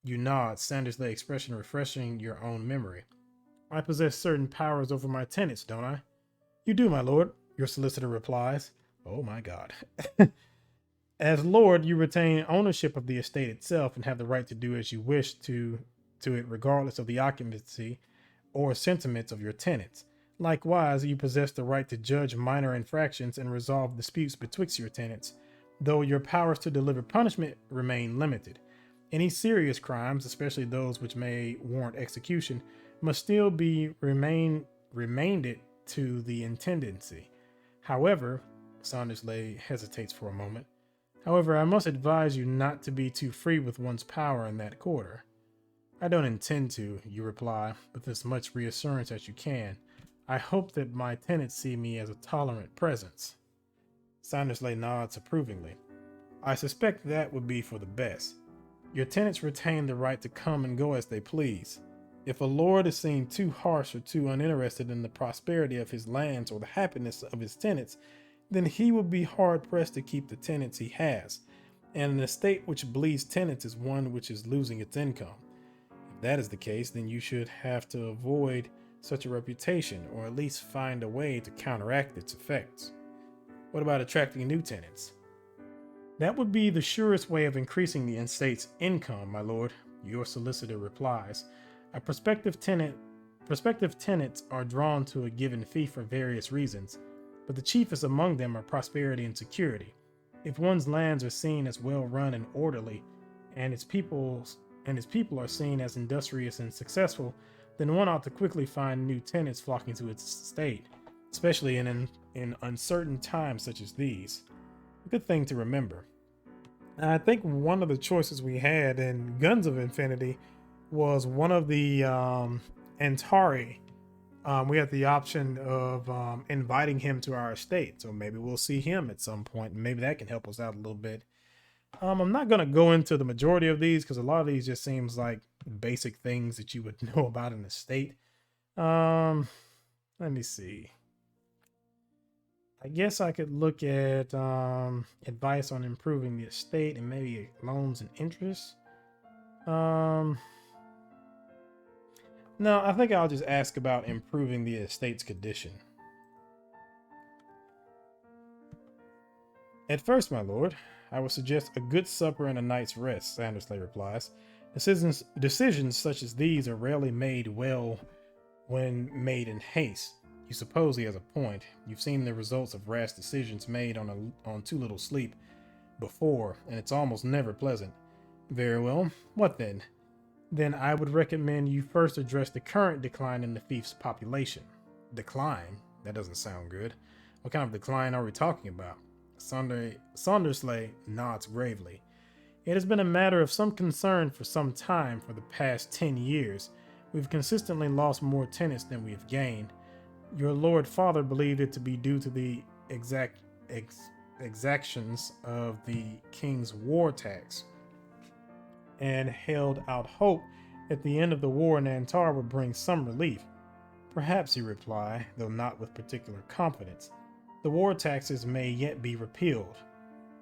You nod, Sandersley's expression refreshing your own memory. I possess certain powers over my tenants, don't I? You do, my lord, your solicitor replies. Oh my God. As lord, you retain ownership of the estate itself and have the right to do as you wish to it regardless of the occupancy or sentiments of your tenants. Likewise, you possess the right to judge minor infractions and resolve disputes betwixt your tenants, though your powers to deliver punishment remain limited. Any serious crimes, especially those which may warrant execution, must still be remained to the intendancy. However, Sandersley hesitates for a moment. However, I must advise you not to be too free with one's power in that quarter. I don't intend to, you reply, with as much reassurance as you can. I hope that my tenants see me as a tolerant presence. Sandersley nods approvingly. I suspect that would be for the best. Your tenants retain the right to come and go as they please. If a lord is seen too harsh or too uninterested in the prosperity of his lands or the happiness of his tenants, then he will be hard pressed to keep the tenants he has, and an estate which bleeds tenants is one which is losing its income. If that is the case, then you should have to avoid such a reputation, or at least find a way to counteract its effects. What about attracting new tenants? That would be the surest way of increasing the estate's income, my lord, your solicitor replies. A prospective tenants are drawn to a given fee for various reasons, but the chiefest among them are prosperity and security. If one's lands are seen as well run and orderly, and his people are seen as industrious and successful, then one ought to quickly find new tenants flocking to its estate, especially in uncertain times such as these. A good thing to remember. I think one of the choices we had in Guns of Infinity was one of the Antari. We had the option of inviting him to our estate, so maybe we'll see him at some point, and maybe that can help us out a little bit. I'm not going to go into the majority of these because a lot of these just seems like basic things that you would know about an estate. Let me see. I guess I could look at advice on improving the estate and maybe loans and interest. No, I think I'll just ask about improving the estate's condition. At first, my lord, I would suggest a good supper and a night's rest, Sandersley replies. Decisions such as these are rarely made well when made in haste. You suppose he has a point. You've seen the results of rash decisions made on too little sleep before, and it's almost never pleasant. Very well. What then? Then I would recommend you first address the current decline in the fief's population. Decline? That doesn't sound good. What kind of decline are we talking about? Saundersley nods gravely. It has been a matter of some concern for some time. For the past 10 years, we've consistently lost more tenants than we have gained. Your Lord Father believed it to be due to the exactions of the king's war tax, and held out hope that the end of the war in Antar would bring some relief. Perhaps, you reply, though not with particular confidence. The war taxes may yet be repealed.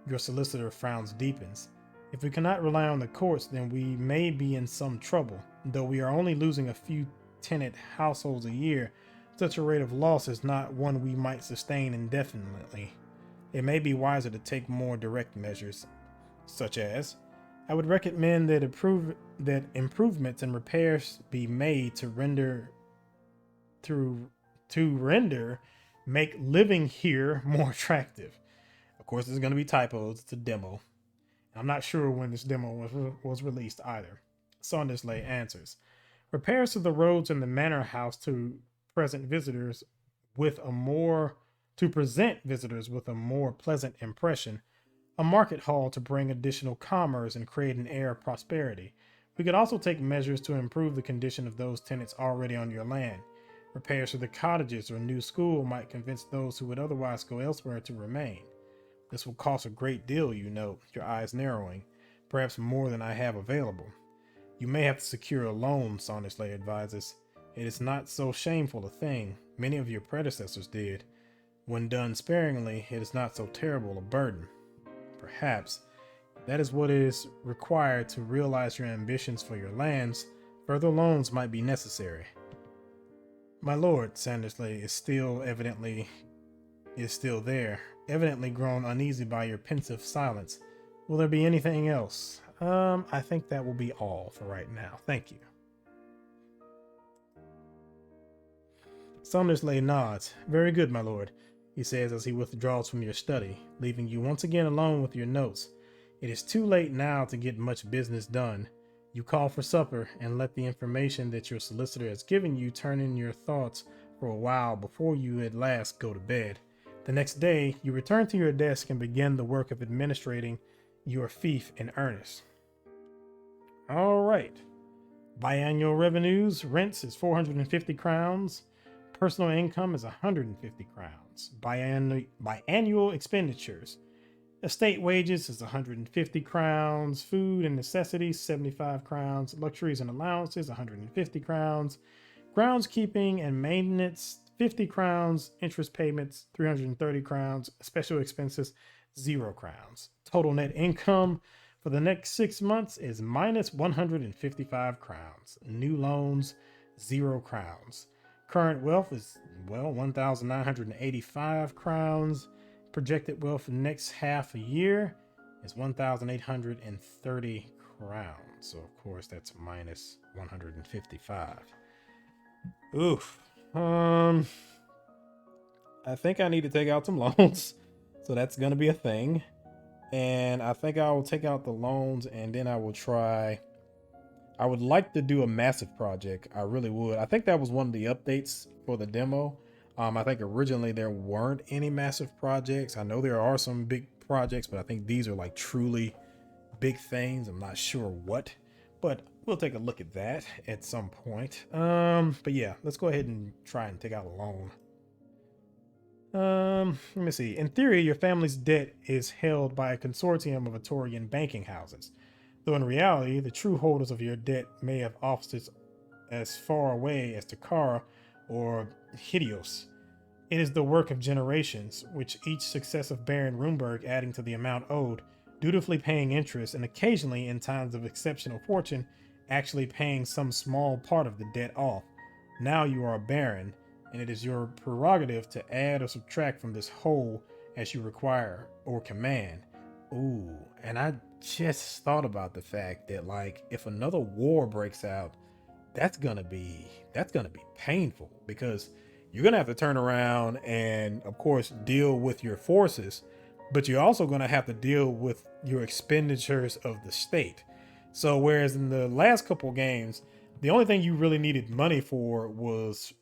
Your solicitor frowns deepens. If we cannot rely on the courts, then we may be in some trouble. Though we are only losing a few tenant households a year, such a rate of loss is not one we might sustain indefinitely. It may be wiser to take more direct measures, such as, I would recommend that improvements and repairs be made to make living here more attractive. Of course, there's going to be typos. It's a demo. I'm not sure when this demo was released either. Saundersley answers. Repairs to the roads and the manor house to present visitors with a more pleasant impression. A market hall to bring additional commerce and create an air of prosperity. We could also take measures to improve the condition of those tenants already on your land. Repairs to the cottages or new school might convince those who would otherwise go elsewhere to remain. This will cost a great deal, you note, your eyes narrowing, perhaps more than I have available. You may have to secure a loan, Saundersley advises. It is not so shameful a thing. Many of your predecessors did. When done sparingly, it is not so terrible a burden. Perhaps that is what is required to realize your ambitions for your lands. Further loans might be necessary. My lord, Sandersley is still there, evidently grown uneasy by your pensive silence. Will there be anything else? I think that will be all for right now. Thank you. Saundersley nods. Very good, my lord, he says as he withdraws from your study, leaving you once again alone with your notes. It is too late now to get much business done. You call for supper and let the information that your solicitor has given you turn in your thoughts for a while before you at last go to bed. The next day, you return to your desk and begin the work of administrating your fief in earnest. All right. Biannual revenues, rents is 450 crowns. Personal income is 150 crowns. Biannual expenditures, estate wages is 150 crowns. Food and necessities, 75 crowns. Luxuries and allowances, 150 crowns. Groundskeeping and maintenance, 50 crowns. Interest payments, 330 crowns. Special expenses, 0 crowns. Total net income for the next 6 months is minus 155 crowns. New loans, 0 crowns. Current wealth is, 1,985 crowns. Projected wealth for the next half a year is 1,830 crowns. So, of course, that's minus 155. Oof. I think I need to take out some loans. So that's going to be a thing. And I think I will take out the loans and then I would like to do a massive project. I really would. I think that was one of the updates for the demo. I think originally there weren't any massive projects. I know there are some big projects, but I think these are like truly big things. I'm not sure what, but we'll take a look at that at some point. But yeah, let's go ahead and try and take out a loan. Let me see. In theory, your family's debt is held by a consortium of Atorian banking houses, though in reality, the true holders of your debt may have offices as far away as Takara or Hideos. It is the work of generations, which each successive Baron Rumberg adding to the amount owed, dutifully paying interest, and occasionally, in times of exceptional fortune, actually paying some small part of the debt off. Now you are a Baron, and it is your prerogative to add or subtract from this whole as you require or command. Ooh, and I just thought about the fact that, like, if another war breaks out, that's gonna be painful, because you're gonna have to turn around and, of course, deal with your forces, but you're also gonna have to deal with your expenditures of the state. So whereas in the last couple games, the only thing you really needed money for was,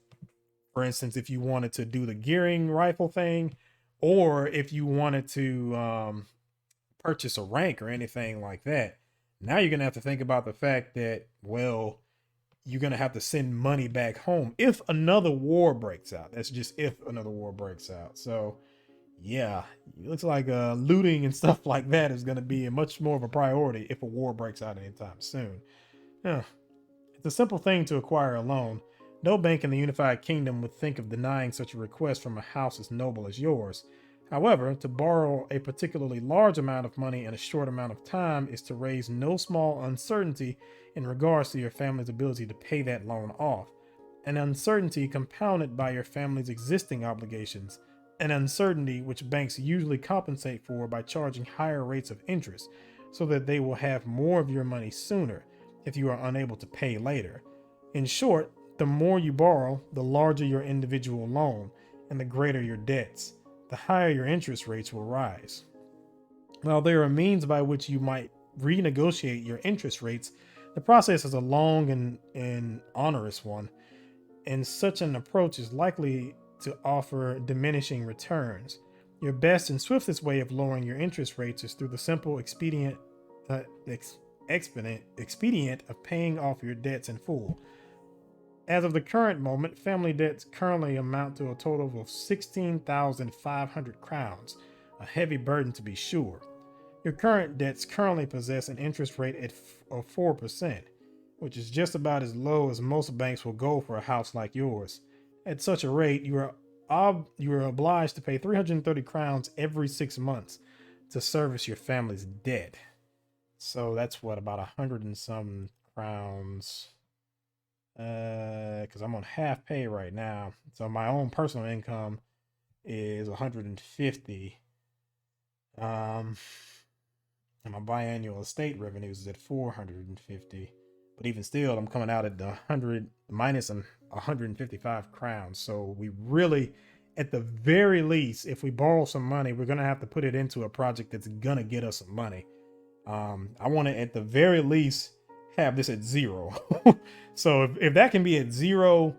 for instance, if you wanted to do the gearing rifle thing, or if you wanted to purchase a rank or anything like that. Now you're going to have to think about the fact that, well, you're going to have to send money back home if another war breaks out. That's just if another war breaks out. So yeah, it looks like looting and stuff like that is going to be much more of a priority if a war breaks out anytime soon. Yeah. It's a simple thing to acquire a loan. No bank in the Unified Kingdom would think of denying such a request from a house as noble as yours. However, to borrow a particularly large amount of money in a short amount of time is to raise no small uncertainty in regards to your family's ability to pay that loan off. An uncertainty compounded by your family's existing obligations, an uncertainty which banks usually compensate for by charging higher rates of interest, so that they will have more of your money sooner if you are unable to pay later. In short, the more you borrow, the larger your individual loan, and the greater your debts, the higher your interest rates will rise. While there are means by which you might renegotiate your interest rates, the process is a long and onerous one, and such an approach is likely to offer diminishing returns. Your best and swiftest way of lowering your interest rates is through the simple expedient of paying off your debts in full. As of the current moment, family debts currently amount to a total of 16,500 crowns, a heavy burden to be sure. Your current debts currently possess an interest rate of 4%, which is just about as low as most banks will go for a house like yours. At such a rate, you are obliged to pay 330 crowns every 6 months to service your family's debt. So that's what, about 100 and some crowns. Because I'm on half pay right now, so my own personal income is 150. And my biannual estate revenues is at 450. But even still, I'm coming out at the 100 minus 155 crowns. So we really, at the very least, if we borrow some money, we're gonna have to put it into a project that's gonna get us some money. I want to, at the very least, have this at 0. So if that can be at 0,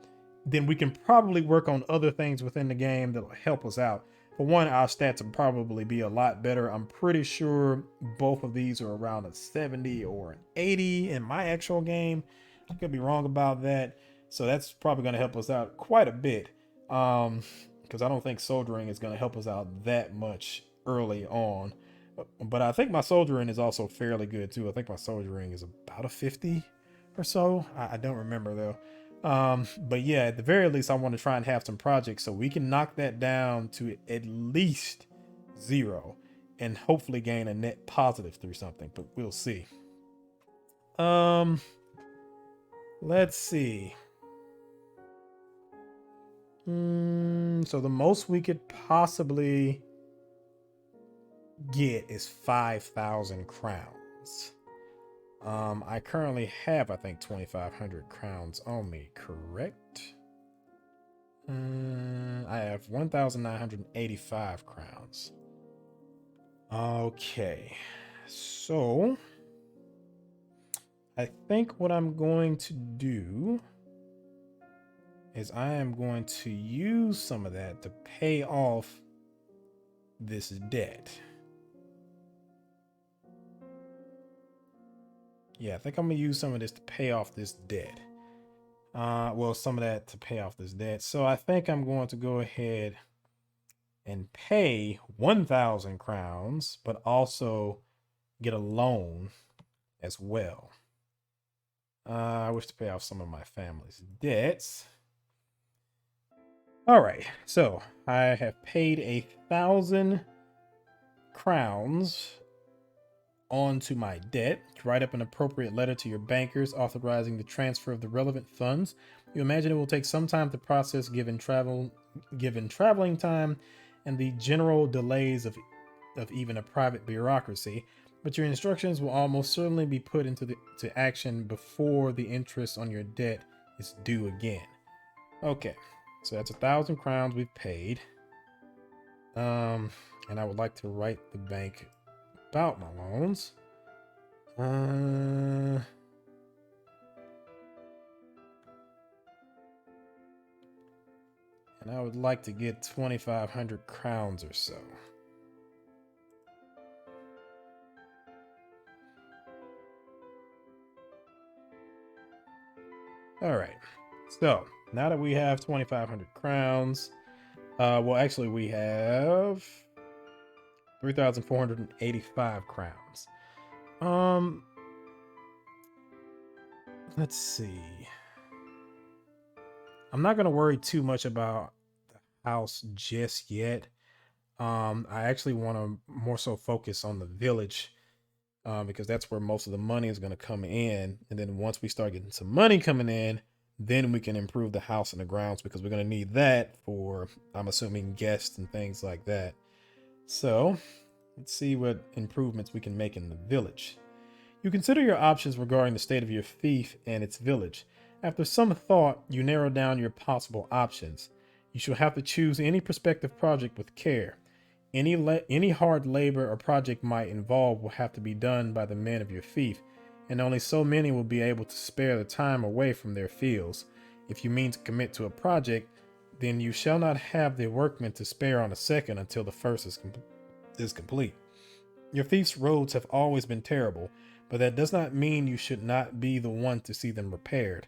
then we can probably work on other things within the game that'll help us out. For one, our stats will probably be a lot better. I'm pretty sure both of these are around a 70 or an 80 in my actual game. I could be wrong about that. So that's probably going to help us out quite a bit. Because I don't think soldiering is going to help us out that much early on. But I think my soldiering is also fairly good too. I think my soldiering is about a 50 or so. I don't remember though. But yeah, at the very least, I want to try and have some projects so we can knock that down to at least 0 and hopefully gain a net positive through something, but we'll see. Let's see. So the most we could possibly get is 5,000 crowns. I currently have, I think, 2,500 crowns on me, correct? I have 1,985 crowns. Okay, so I think what I'm going to do is I am going to use some of that to pay off this debt. Yeah, I think I'm gonna use some of this to pay off this debt. Well, some of that to pay off this debt. So I think I'm going to go ahead and pay 1,000 crowns, but also get a loan as well. I wish to pay off some of my family's debts. All right, so I have paid 1,000 crowns onto my debt. Write up an appropriate letter to your bankers authorizing the transfer of the relevant funds. You imagine it will take some time to process given traveling time and the general delays of even a private bureaucracy, but your instructions will almost certainly be put into action before the interest on your debt is due again. Okay, so that's 1,000 crowns we've paid. And I would like to write the bank about my loans. And I would like to get 2,500 crowns or so. All right. So now that we have 2,500 crowns, well, actually, we have 3,485 crowns. Let's see. I'm not going to worry too much about the house just yet. I actually want to more so focus on the village, because that's where most of the money is going to come in. And then once we start getting some money coming in, then we can improve the house and the grounds, because we're going to need that for, I'm assuming, guests and things like that. So let's see what improvements we can make in the village. You consider your options regarding the state of your fief and its village. After some thought, you narrow down your possible options. You shall have to choose any prospective project with care. Any hard labor or project might involve will have to be done by the men of your fief, and only so many will be able to spare the time away from their fields. If you mean to commit to a project, then you shall not have the workmen to spare on a second until the first is complete. Your fief's roads have always been terrible, but that does not mean you should not be the one to see them repaired.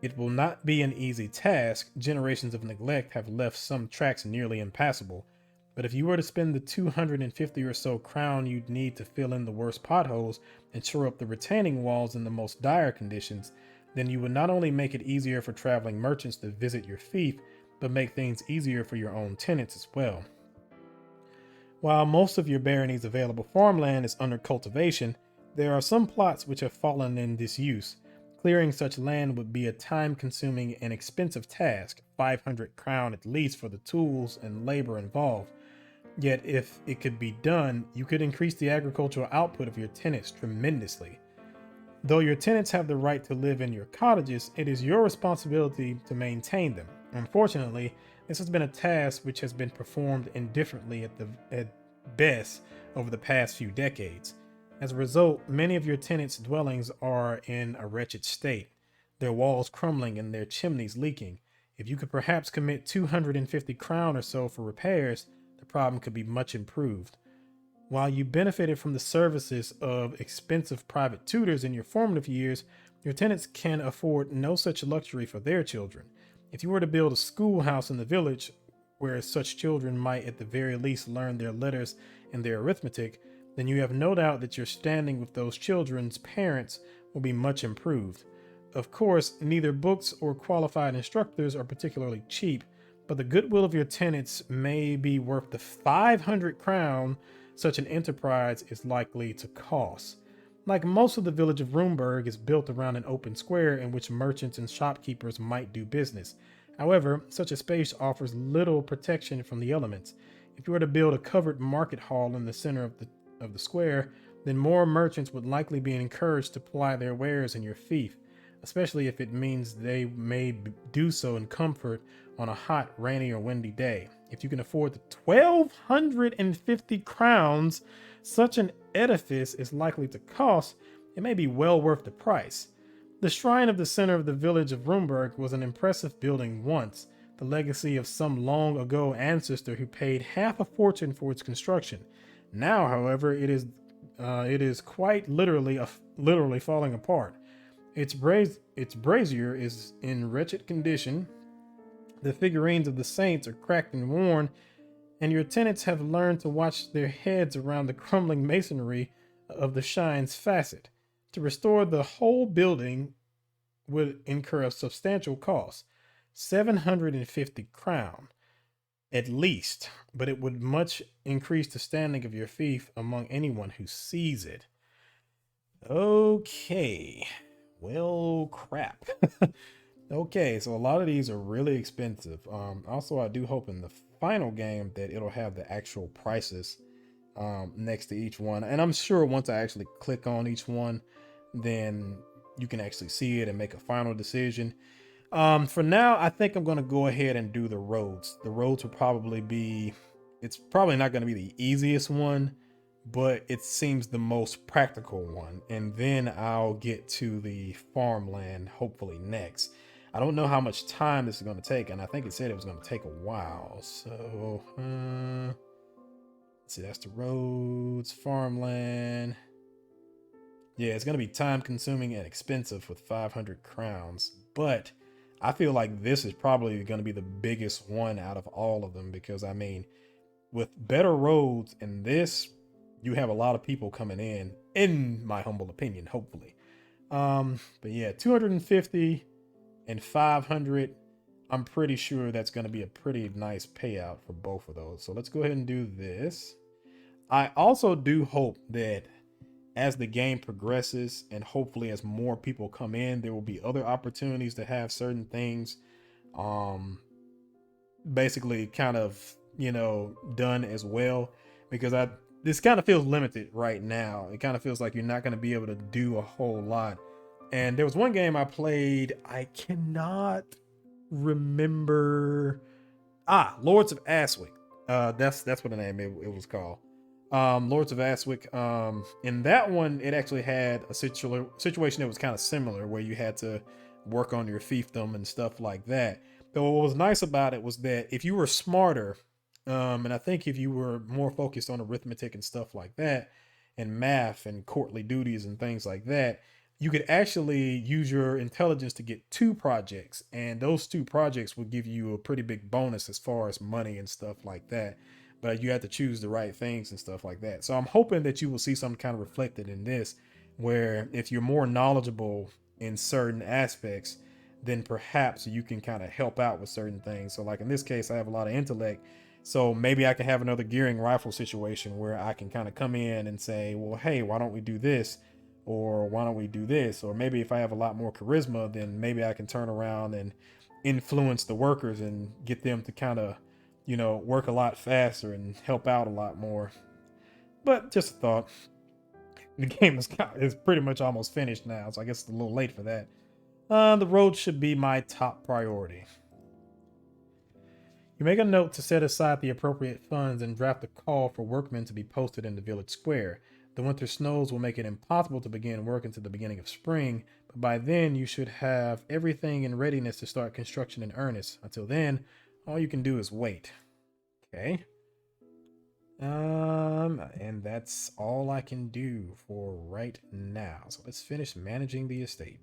It will not be an easy task. Generations of neglect have left some tracks nearly impassable, but if you were to spend the 250 or so crown you'd need to fill in the worst potholes and shore up the retaining walls in the most dire conditions, then you would not only make it easier for traveling merchants to visit your fief, but make things easier for your own tenants as well. While most of your barony's available farmland is under cultivation, there are some plots which have fallen in disuse. Clearing such land would be a time-consuming and expensive task, 500 crown at least for the tools and labor involved. Yet if it could be done, you could increase the agricultural output of your tenants tremendously. Though your tenants have the right to live in your cottages, it is your responsibility to maintain them. Unfortunately, this has been a task which has been performed indifferently at best over the past few decades. As a result, many of your tenants' dwellings are in a wretched state, their walls crumbling and their chimneys leaking. If you could perhaps commit 250 crown or so for repairs, the the problem could be much improved. While you benefited from the services of expensive private tutors in your formative years, your tenants can afford no such luxury for their children. If you were to build a schoolhouse in the village where such children might at the very least learn their letters and their arithmetic, then you have no doubt that your standing with those children's parents will be much improved. Of course, neither books or qualified instructors are particularly cheap, but the goodwill of your tenants may be worth the 500 crown such an enterprise is likely to cost. Like most of the village of Roomberg is built around an open square in which merchants and shopkeepers might do business. However, such a space offers little protection from the elements. If you were to build a covered market hall in the center of the square, then more merchants would likely be encouraged to ply their wares in your fief, especially if it means they may do so in comfort on a hot, rainy, or windy day. If you can afford the 1,250 crowns such an edifice is likely to cost, it may be well worth the price. The shrine of the center of the village of Roomberg was an impressive building once, the legacy of some long ago ancestor who paid half a fortune for its construction. Now, however, it is quite literally falling apart. Its brazier is in wretched condition. The figurines of the saints are cracked and worn, and your tenants have learned to watch their heads around the crumbling masonry of the shine's facet. To restore the whole building would incur a substantial cost, 750 crown at least, but it would much increase the standing of your fief among anyone who sees it. Okay, well, crap. Okay, so a lot of these are really expensive. Also, I do hope in the final game that it'll have the actual prices next to each one. And I'm sure once I actually click on each one, then you can actually see it and make a final decision. For now, I think I'm going to go ahead and do the roads. The roads will probably be, it's probably not going to be the easiest one, but it seems the most practical one. And then I'll get to the farmland hopefully next. I don't know how much time this is going to take, and I think it said it was going to take a while. So, let's see, that's the roads, farmland. Yeah, it's going to be time consuming and expensive with 500 crowns, but I feel like this is probably going to be the biggest one out of all of them, because I mean, with better roads and this, you have a lot of people coming in my humble opinion, hopefully. But yeah, 250 and 500, I'm pretty sure that's going to be a pretty nice payout for both of those. So let's go ahead and do this. I also do hope that as the game progresses and hopefully as more people come in, there will be other opportunities to have certain things basically kind of, done as well, because this kind of feels limited right now. It kind of feels like you're not going to be able to do a whole lot. And there was one game I played, I cannot remember. Lords of Aswick. That's what the name it was called. Lords of Aswick. In that one, it actually had a situation that was kind of similar, where you had to work on your fiefdom and stuff like that. But what was nice about it was that if you were smarter, and I think if you were more focused on arithmetic and stuff like that, and math and courtly duties and things like that, you could actually use your intelligence to get 2 projects, and those 2 projects would give you a pretty big bonus as far as money and stuff like that. But you have to choose the right things and stuff like that. So I'm hoping that you will see something kind of reflected in this, where if you're more knowledgeable in certain aspects, then perhaps you can kind of help out with certain things. So like in this case, I have a lot of intellect. So maybe I can have another gearing rifle situation where I can kind of come in and say, well, hey, why don't we do this? Or why don't we do this? Or maybe if I have a lot more charisma, then maybe I can turn around and influence the workers and get them to kind of, work a lot faster and help out a lot more. But just a thought. The game is pretty much almost finished now, so I guess it's a little late for that. The road should be my top priority. You make a note to set aside the appropriate funds and draft a call for workmen to be posted in the village square. The winter snows will make it impossible to begin work until the beginning of spring, but by then you should have everything in readiness to start construction in earnest. Until then, all you can do is wait. Okay. that's all I can do for right now. So let's finish managing the estate.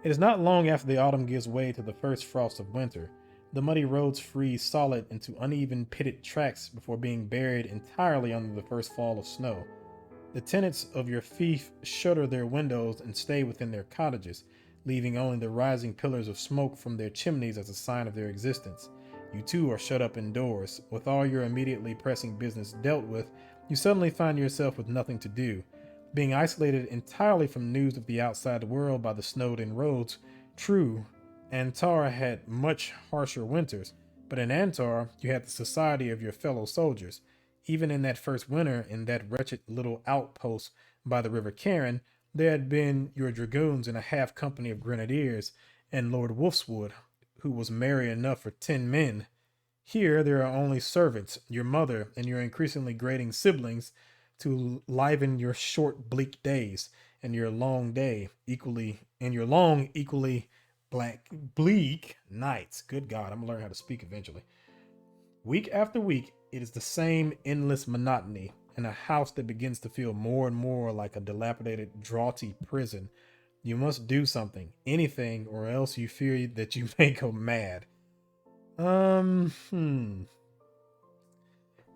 It is not long after the autumn gives way to the first frost of winter. The muddy roads freeze solid into uneven pitted tracks before being buried entirely under the first fall of snow. The tenants of your fief shutter their windows and stay within their cottages, leaving only the rising pillars of smoke from their chimneys as a sign of their existence. You too are shut up indoors. With all your immediately pressing business dealt with, you suddenly find yourself with nothing to do. Being isolated entirely from news of the outside world by the snowed-in roads, true, Antar had much harsher winters, but in Antar you had the society of your fellow soldiers. Even in that first winter, in that wretched little outpost by the River Cairn, there had been your dragoons and a half company of grenadiers, and Lord Wolfswood, who was merry enough for 10 men. Here there are only servants, your mother, and your increasingly grating siblings to liven your short, bleak days, and your long equally bleak nights. Good God, I'm gonna learn how to speak eventually. Week after week, it is the same endless monotony in a house that begins to feel more and more like a dilapidated, draughty prison. You must do something, anything, or else you fear that you may go mad.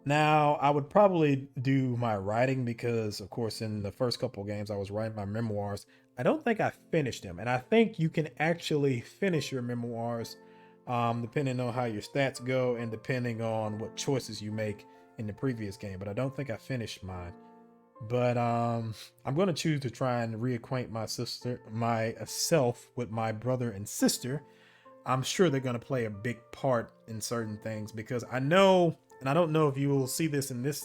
Now, I would probably do my writing because, of course, in the first couple of games, I was writing my memoirs. I don't think I finished them, and I think you can actually finish your memoirs depending on how your stats go and depending on what choices you make in the previous game. But I don't think I finished mine. But I'm going to choose to try and reacquaint myself with my brother and sister. I'm sure they're going to play a big part in certain things because I know, and I don't know if you will see this in this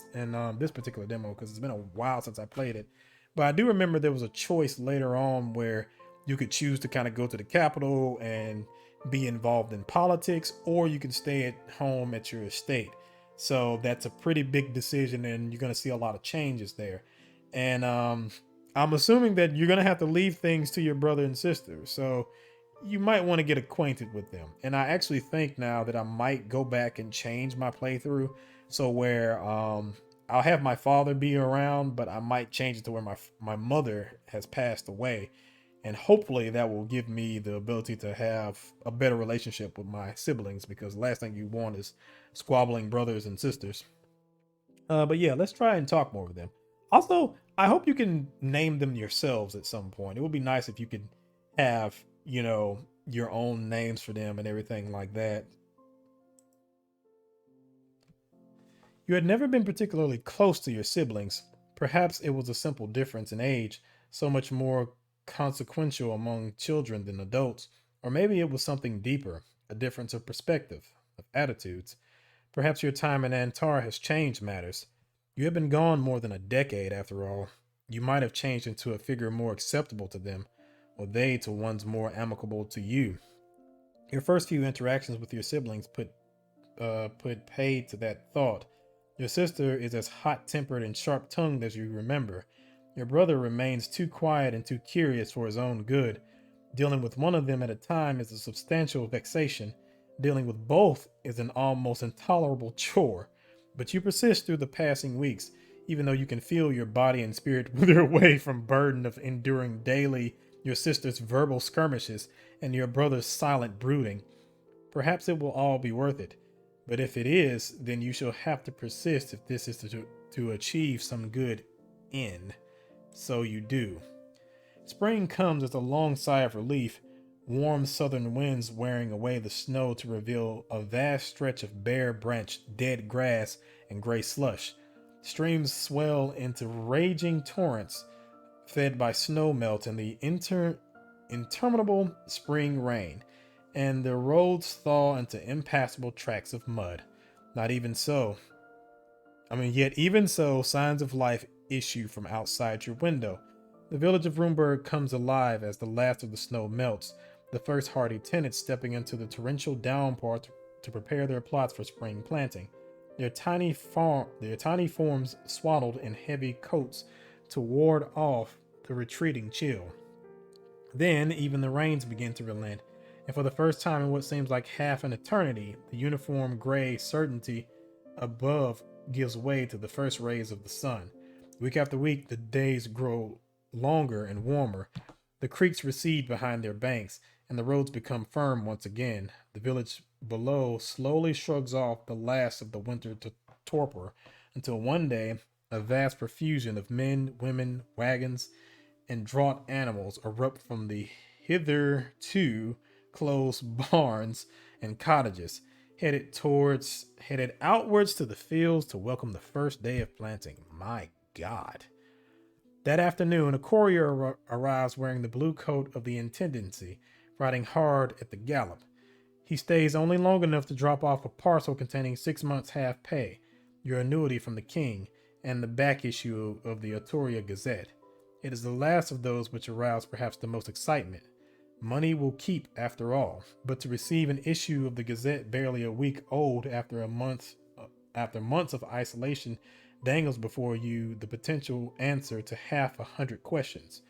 particular demo because it's been a while since I played it, but I do remember there was a choice later on where you could choose to kind of go to the capital and be involved in politics, or you can stay at home at your estate. So that's a pretty big decision, and you're going to see a lot of changes there. And I'm assuming that you're going to have to leave things to your brother and sister. So you might want to get acquainted with them. And I actually think now that I might go back and change my playthrough. So where I'll have my father be around, but I might change it to where my mother has passed away. And hopefully that will give me the ability to have a better relationship with my siblings, because the last thing you want is squabbling brothers and sisters. But yeah, let's try and talk more with them. Also, I hope you can name them yourselves at some point. It would be nice if you could have, your own names for them and everything like that. You had never been particularly close to your siblings. Perhaps it was a simple difference in age, so much more consequential among children than adults, or maybe it was something deeper, a difference of perspective, of attitudes. Perhaps your time in Antar has changed matters. You have been gone more than a decade, after all. You might have changed into a figure more acceptable to them, or they to ones more amicable to you. Your first few interactions with your siblings put paid to that thought. Your sister is as hot-tempered and sharp-tongued as you remember. Your brother remains too quiet and too curious for his own good. Dealing with one of them at a time is a substantial vexation. Dealing with both is an almost intolerable chore. But you persist through the passing weeks, even though you can feel your body and spirit wither away from burden of enduring daily your sister's verbal skirmishes and your brother's silent brooding. Perhaps it will all be worth it. But if it is, then you shall have to persist if this is to achieve some good end. So you do. Spring comes with a long sigh of relief, warm southern winds wearing away the snow to reveal a vast stretch of bare branched, dead grass and gray slush. Streams swell into raging torrents, fed by snow melt and the interminable spring rain, and the roads thaw into impassable tracts of mud. Yet even so, signs of life issue from outside your window. The village of Roomberg comes alive as the last of the snow melts, the first hardy tenants stepping into the torrential downpour to prepare their plots for spring planting. Their tiny forms swaddled in heavy coats to ward off the retreating chill. Then even the rains begin to relent, and for the first time in what seems like half an eternity, the uniform gray certainty above gives way to the first rays of the sun. Week after week, the days grow longer and warmer. The creeks recede behind their banks, and the roads become firm once again. The village below slowly shrugs off the last of the winter torpor until one day a vast profusion of men, women, wagons, and draught animals erupt from the hitherto closed barns and cottages, headed outwards to the fields to welcome the first day of planting. My God. That afternoon, a courier arrives wearing the blue coat of the intendancy, riding hard at the gallop. He stays only long enough to drop off a parcel containing 6 months' half pay, your annuity from the king, and the back issue of the Otoria Gazette. It is the last of those which arouse perhaps the most excitement. Money will keep after all, but to receive an issue of the Gazette barely a week old after months of isolation dangles before you the potential answer to 100 questions.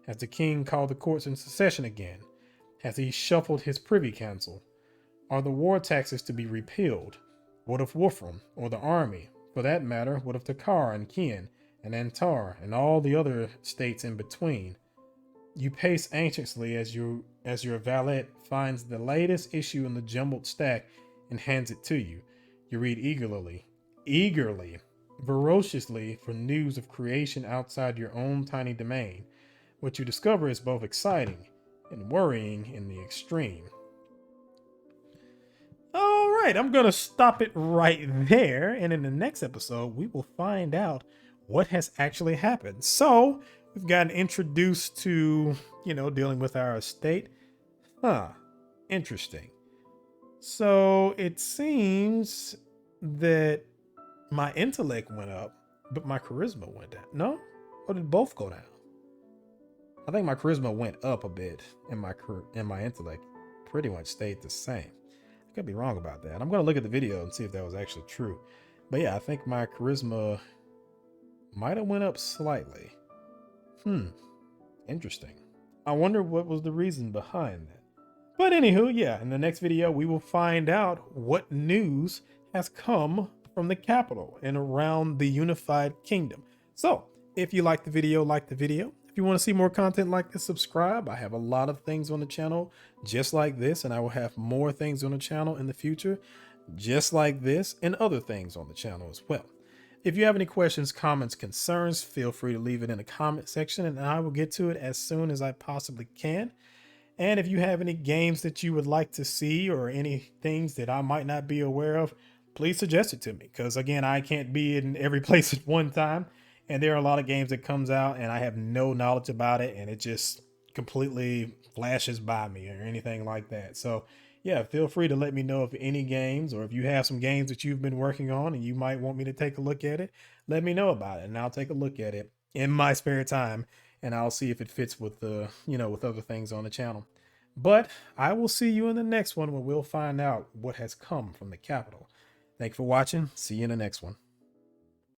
Has the king called the courts in session again? Has he shuffled his privy council? Are the war taxes to be repealed? What of Wolfram, or the army? For that matter, what of Takar and Kian and Antar and all the other states in between? You pace anxiously as your valet finds the latest issue in the jumbled stack and hands it to you. You read eagerly, ferociously for news of creation outside your own tiny domain. What you discover is both exciting and worrying in the extreme. All right, I'm going to stop it right there. And in the next episode, we will find out what has actually happened. So we've gotten introduced to, dealing with our estate. Interesting. So it seems that my intellect went up, but my charisma went down. No? Or did both go down? I think my charisma went up a bit, and my intellect pretty much stayed the same. I could be wrong about that. I'm going to look at the video and see if that was actually true. But yeah, I think my charisma might have went up slightly. Interesting. I wonder what was the reason behind that. But anywho, yeah, in the next video, we will find out what news has come from the capital and around the unified kingdom. So if you like the video, like the video. If you want to see more content like this, subscribe. I have a lot of things on the channel just like this, and I will have more things on the channel in the future just like this, and other things on the channel as well. If you have any questions, comments, concerns, feel free to leave it in the comment section and I will get to it as soon as I possibly can. And if you have any games that you would like to see or any things that I might not be aware of, please suggest it to me. Because again, I can't be in every place at one time. And there are a lot of games that comes out and I have no knowledge about it. And it just completely flashes by me or anything like that. So yeah, feel free to let me know of any games, or if you have some games that you've been working on and you might want me to take a look at it, let me know about it and I'll take a look at it in my spare time and I'll see if it fits with the, with other things on the channel. But I will see you in the next one where we'll find out what has come from the capital. Thanks for watching. See you in the next one.